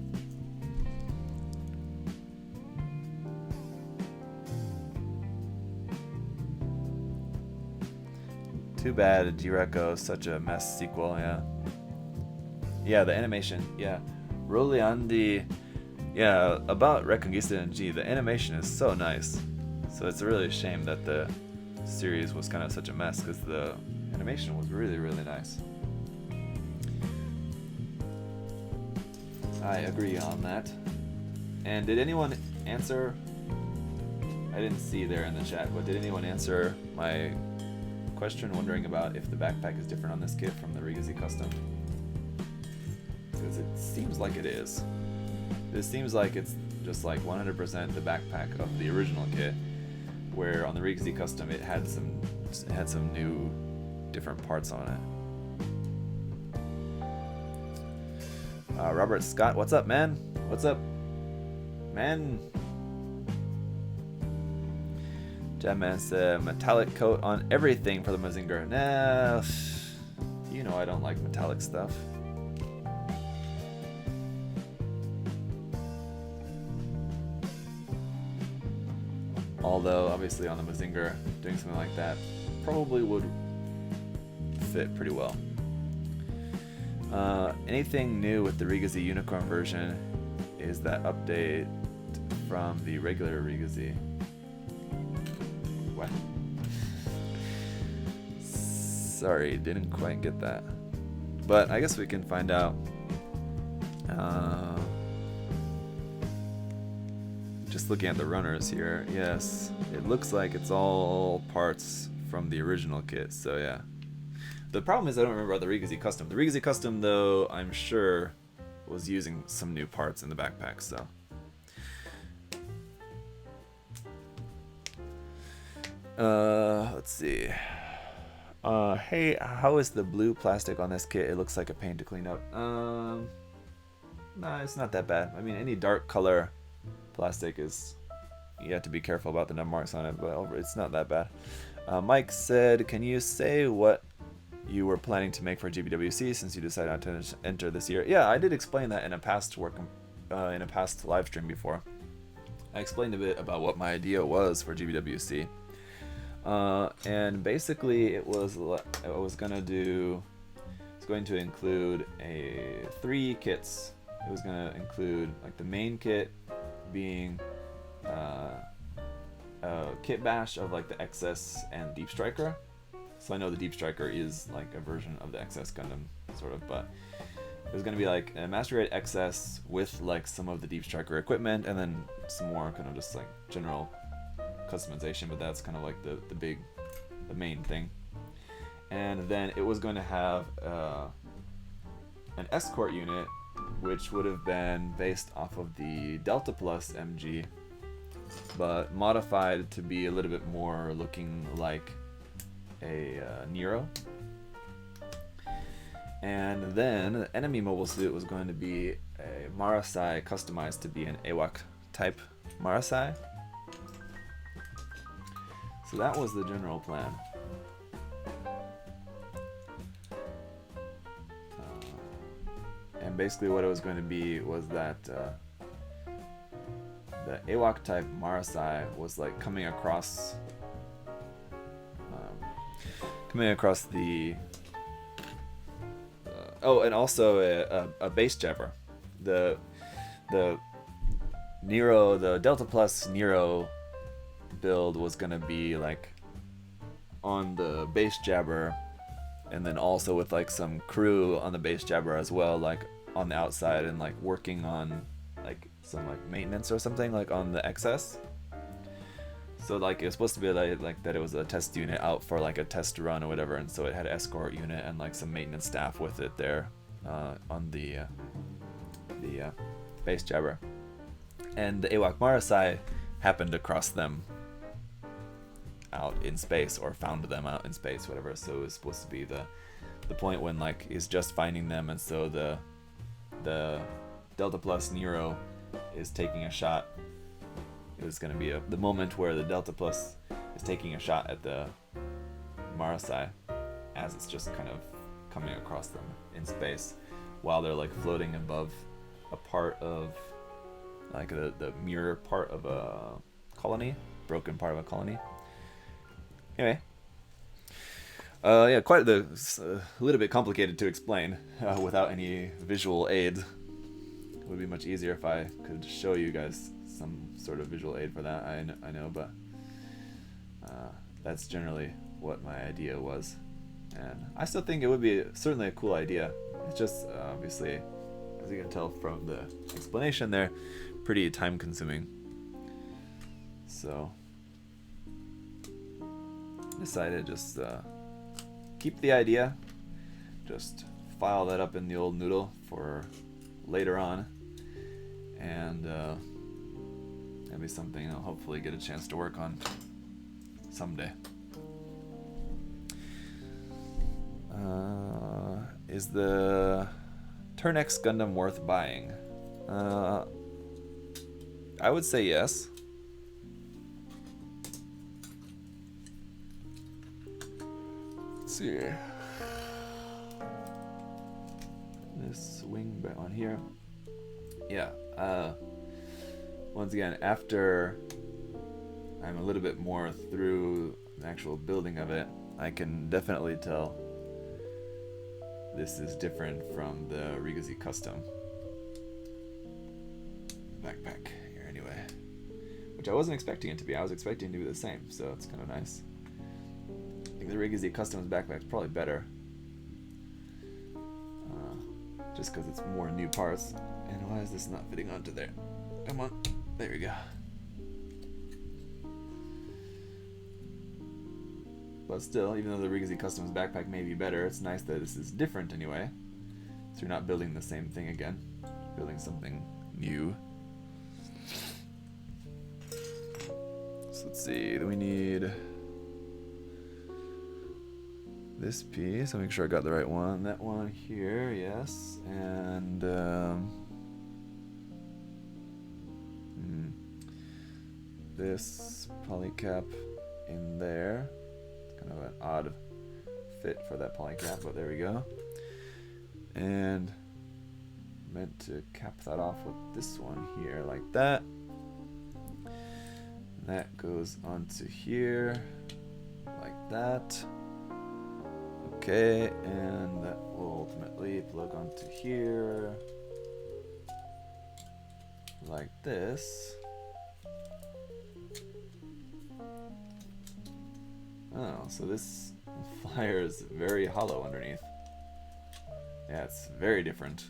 Too bad Jireko is such a mess sequel, yeah. Yeah, the animation, yeah. Roleandi, yeah, about Reconquista and G, the animation is so nice. So it's really a shame that the series was kind of such a mess, because the animation was really, really nice. I agree on that. And did anyone answer? I didn't see there in the chat, but did anyone answer my question wondering about if the backpack is different on this kit from the Rigazi Custom? Because it seems like it is. It seems like it's just like 100% the backpack of the original kit, where on the Rigazi Custom it had some new different parts on it. Robert Scott, what's up, man? What's up, man? Jamman said metallic coat on everything for the Mazinger. Nah, you know I don't like metallic stuff. Although, obviously on the Mazinger, doing something like that probably would fit pretty well. Anything new with the Rigazi Unicorn version is that update from the regular Rigazi. What? Sorry, didn't quite get that. But I guess we can find out. Just looking at the runners here, yes, it looks like it's all parts from the original kit, so yeah. The problem is I don't remember about the Rigazi Custom. The Rigazi Custom, though, I'm sure was using some new parts in the backpack, so. Let's see. Hey, how is the blue plastic on this kit? It looks like a pain to clean up. Nah, it's not that bad. I mean, any dark color plastic is, you have to be careful about the nub marks on it, but it's not that bad. Mike said, can you say what you were planning to make for GBWC since you decided not to enter this year? Yeah, I did explain that in a past in a past live stream before. I explained a bit about what my idea was for GBWC. And basically it was going to going to include 3 kits. It was going to include like the main kit being a kit bash of like the XS and Deep Striker. So I know the Deep Striker is like a version of the XS Gundam, sort of, but it was going to be like a Master Grade XS with like some of the Deep Striker equipment, and then some more kind of just like general customization, but that's kind of like the main thing. And then it was going to have an escort unit, which would have been based off of the Delta Plus MG, but modified to be a little bit more looking like a Nero. And then the enemy mobile suit was going to be a Marasai customized to be an AWAC type Marasai. So that was the general plan. And basically what it was going to be was that the AWAC type Marasai was like coming across the and also a base jabber. The Nero, the Delta Plus Nero build was gonna be like on the base jabber, and then also with like some crew on the base jabber as well, like on the outside, and like working on like some like maintenance or something like on the XS. So like it was supposed to be like that it was a test unit out for like a test run or whatever, and so it had an escort unit and like some maintenance staff with it there on the base jabber. And the AWAC Marasai happened to cross them out in space, or found them out in space, whatever. So it was supposed to be the point when like he's just finding them, and so the Delta Plus Nero is taking a shot. It was going to be the moment where the Delta Plus is taking a shot at the Marasai as it's just kind of coming across them in space, while they're like floating above a part of like the mirror part of a colony, broken part of a colony. Anyway, yeah, quite a little bit complicated to explain without any visual aid. It would be much easier if I could show you guys some sort of visual aid for that. I know, but that's generally what my idea was, and I still think it would be certainly a cool idea. It's just obviously, as you can tell from the explanation there, pretty time consuming. So decided just keep the idea, just file that up in the old noodle for later on, and that'll be something I'll hopefully get a chance to work on someday. Is the Turn X Gundam worth buying? I would say yes. Let's see. This wing back on here. Yeah. Once again, after I'm a little bit more through the actual building of it, I can definitely tell this is different from the Rigazi Custom backpack here anyway, which I wasn't expecting it to be. I was expecting it to be the same, so it's kind of nice. I think the Rigazi Custom's backpack's probably better, just because it's more new parts. And why is this not fitting onto there? Come on, there we go. But still, even though the Rigazi Customs backpack may be better, it's nice that this is different anyway. So you're not building the same thing again, building something new. So let's see, we need this piece. I'll make sure I got the right one. That one here, yes. And this polycap in there. Kind of an odd fit for that polycap, but there we go. And meant to cap that off with this one here, like that. And that goes onto here, like that. Okay, and that will ultimately plug onto here. Like this. Oh, so this flyer is very hollow underneath. Yeah, it's very different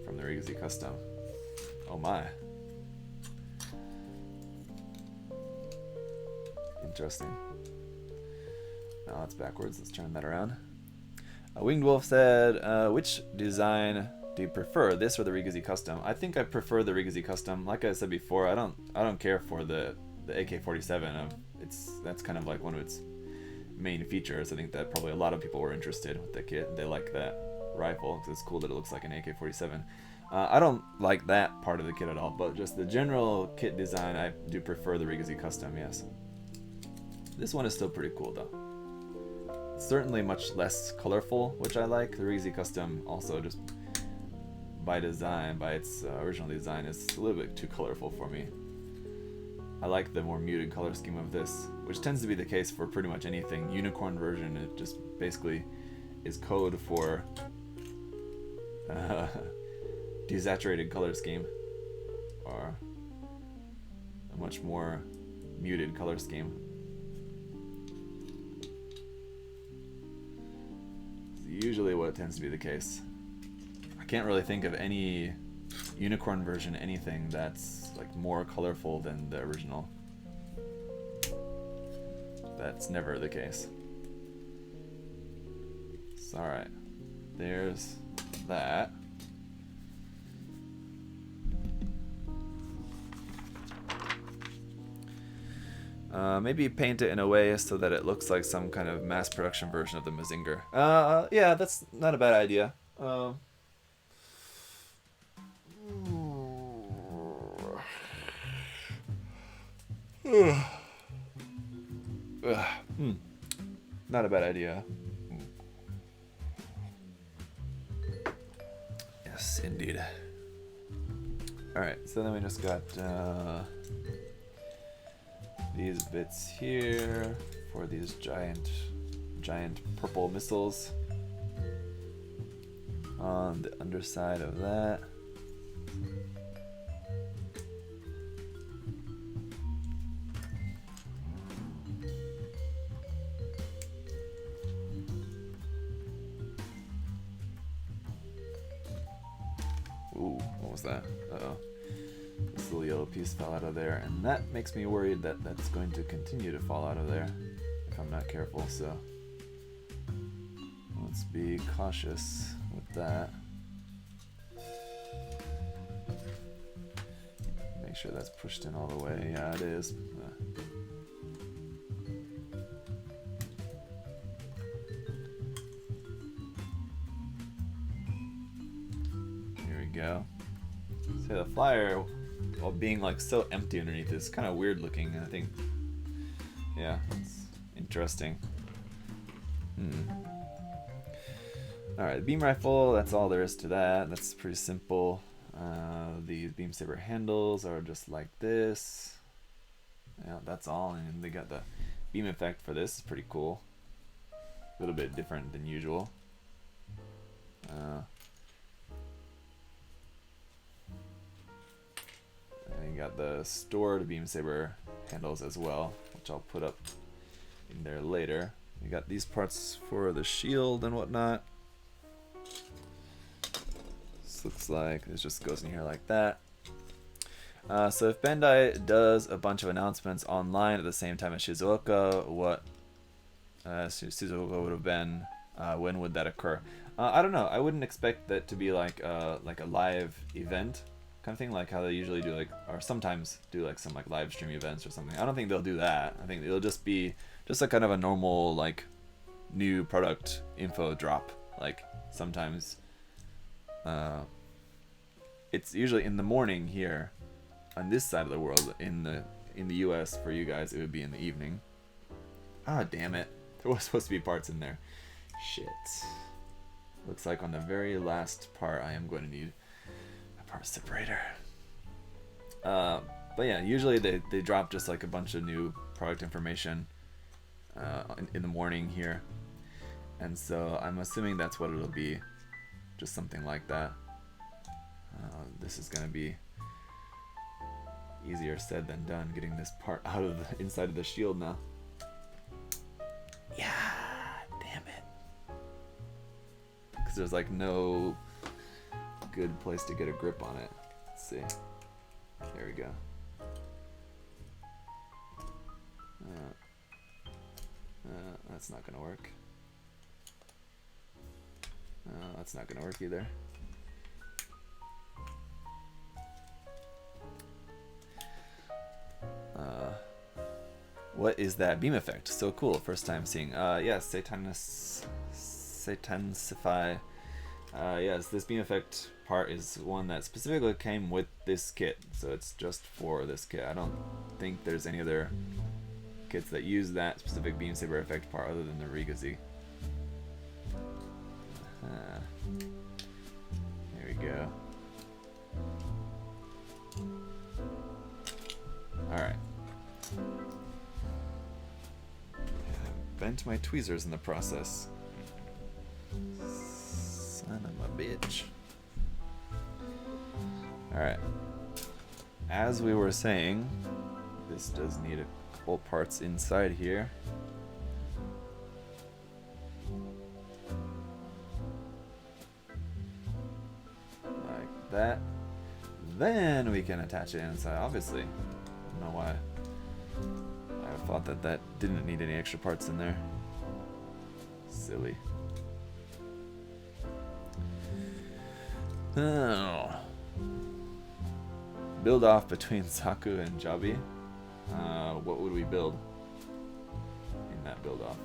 from the Rigazi Custom. Oh my. Interesting. Now it's backwards. Let's turn that around. Winged Wolf said, which design do you prefer, this or the Rigazi Custom? I think I prefer the Rigazi Custom. Like I said before, I don't care for the AK-47. That's kind of like one of its main features. I think that probably a lot of people were interested with the kit. They like that rifle because it's cool that it looks like an AK-47. I don't like that part of the kit at all, but just the general kit design, I do prefer the Rigazi Custom, yes. This one is still pretty cool though. It's certainly much less colorful, which I like. The Rigazi Custom also just by design, by its original design, is a little bit too colorful for me. I like the more muted color scheme of this, which tends to be the case for pretty much anything. Unicorn version, it just basically is code for desaturated color scheme, or a much more muted color scheme. It's usually what tends to be the case. I can't really think of any Unicorn version anything that's like more colorful than the original. That's never the case. So, alright, there's that. Maybe paint it in a way so that it looks like some kind of mass production version of the Mazinger. Yeah, that's not a bad idea. Not a bad idea. Yes, indeed. Alright, so then we just got these bits here for these giant purple missiles on the underside of that. Ooh, what was that? Uh-oh. This little yellow piece fell out of there, and that makes me worried that that's going to continue to fall out of there if I'm not careful, so let's be cautious with that. Make sure that's pushed in all the way. Yeah, it is. Here we go. So the flyer, while being like so empty underneath, is kind of weird looking. I think, yeah, it's interesting. Alright, beam rifle, that's all there is to that. That's pretty simple. These beam saber handles are just like this. Yeah, that's all. And they got the beam effect for this. It's pretty cool. A little bit different than usual. And you got the stored beam saber handles as well, which I'll put up in there later. You got these parts for the shield and whatnot. This looks like it just goes in here like that. So if Bandai does a bunch of announcements online at the same time as Shizuoka, what Shizuoka would have been, when would that occur? I don't know. I wouldn't expect that to be like a live event kind of thing, like how they usually do, like, or sometimes do like some like live stream events or something. I don't think they'll do that. I think it'll just be just a kind of a normal like new product info drop. Like sometimes it's usually in the morning here on this side of the world. In the US for you guys, it would be in the evening. Ah, damn it. There was supposed to be parts in there. Shit. Looks like on the very last part I am going to need a part separator. But yeah, usually they drop just like a bunch of new product information in the morning here. And so I'm assuming that's what it'll be. Just something like that. This is gonna be easier said than done, getting this part out of the inside of the shield now. Yeah, damn it. Because there's like no good place to get a grip on it. Let's see. There we go. That's not gonna work. That's not gonna work either. What is that beam effect? So cool, first time seeing. Yes, Satansify. Yes, this beam effect part is one that specifically came with this kit, so it's just for this kit. I don't think there's any other kits that use that specific beam saber effect part other than the Rigazi. There we go. Alright. Bent my tweezers in the process. Son of a bitch. Alright. As we were saying, this does need a couple parts inside here. Like that. Then we can attach it inside, obviously. I don't know why I thought that that didn't need any extra parts in there. Silly. Oh. Build off between Saku and Jabi. What would we build in that build off?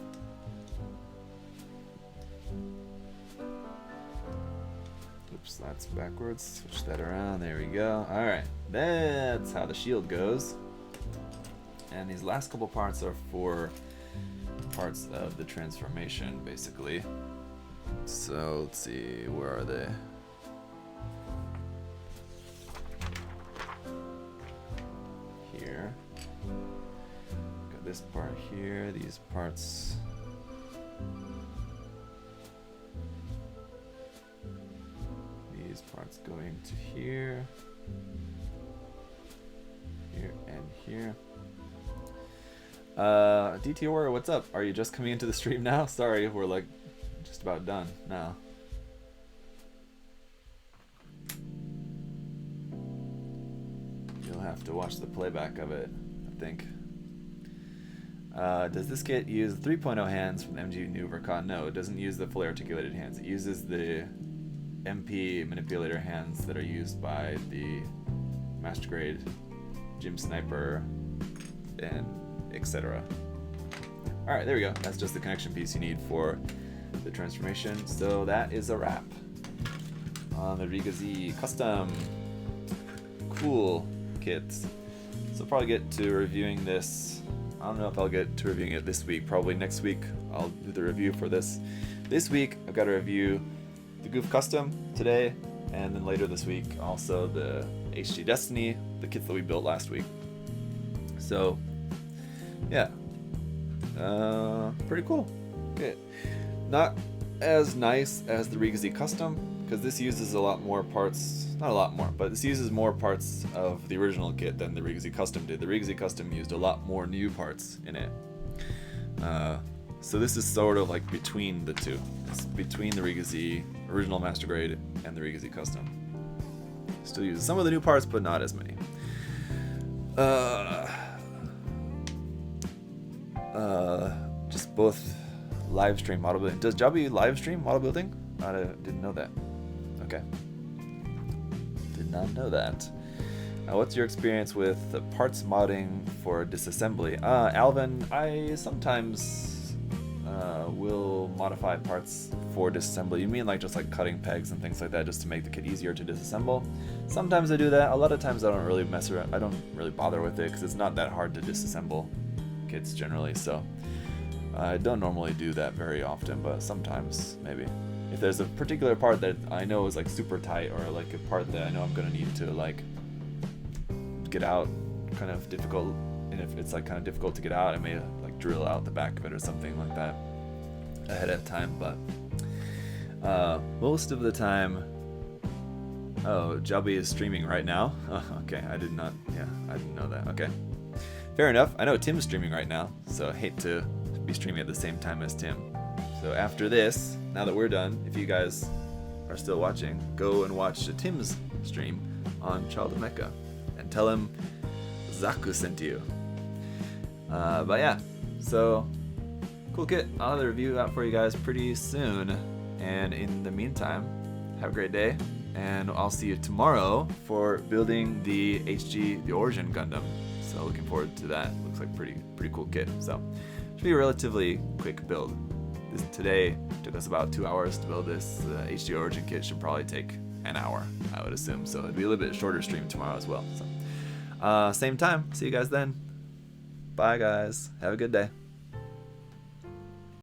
Oops, that's backwards. Switch that around. There we go. Alright, that's how the shield goes. And these last couple parts are for parts of the transformation, basically. So let's see, where are they? Here. Got this part here, these parts. These parts go into here. Here and here. DT Warrior, what's up? Are you just coming into the stream now? Sorry, we're like just about done now. You'll have to watch the playback of it, I think. Does this kit use 3.0 hands from the MG New Vercon? No, it doesn't use the fully articulated hands. It uses the MP manipulator hands that are used by the Master Grade, Gym Sniper, and etc. Alright, there we go. That's just the connection piece you need for the transformation. So that is a wrap on the Rigazi custom cool kits. So I'll probably get to reviewing this. I don't know if I'll get to reviewing it this week. Probably next week I'll do the review for this. This week I've got to review the Goof Custom today, and then later this week also the HG Destiny, the kits that we built last week. So yeah, pretty cool. Okay, not as nice as the Rigazi Custom, because this uses a lot more parts, not a lot more, but this uses more parts of the original kit than the Rigazi Custom did. The Rigazi Custom used a lot more new parts in it. So this is sort of like between the two. It's between the Rigazi original Master Grade and the Rigazi Custom. Still uses some of the new parts, but not as many. Just both live stream model building. Does Jabi live stream model building? I didn't know that. Okay. Did not know that. What's your experience with parts modding for disassembly? Alvin, I sometimes will modify parts for disassembly. You mean like just like cutting pegs and things like that just to make the kit easier to disassemble? Sometimes I do that. A lot of times I don't really mess around. I don't really bother with it because it's not that hard to disassemble kits generally. So I don't normally do that very often, but sometimes maybe. If there's a particular part that I know is like super tight, or like a part that I know I'm gonna need to like get out kind of difficult, and if it's like kind of difficult to get out, I may like drill out the back of it or something like that. ahead of time, but most of the time. Oh, Jubby is streaming right now. Oh, okay, I didn't know that. Okay, fair enough. I know Tim's streaming right now, so I hate to be streaming at the same time as Tim. So after this, now that we're done, if you guys are still watching, go and watch Tim's stream on Child of Mecha and tell him Zaku sent you. But yeah, so cool kit. I'll have the review out for you guys pretty soon. And in the meantime, have a great day. And I'll see you tomorrow for building the the Origin Gundam. So looking forward to that. Looks like pretty cool kit. So should be a relatively quick build. Today took us about 2 hours to build this. The HD Origin kit should probably take an hour, I would assume. So it'll be a little bit shorter stream tomorrow as well. So same time. See you guys then. Bye guys. Have a good day.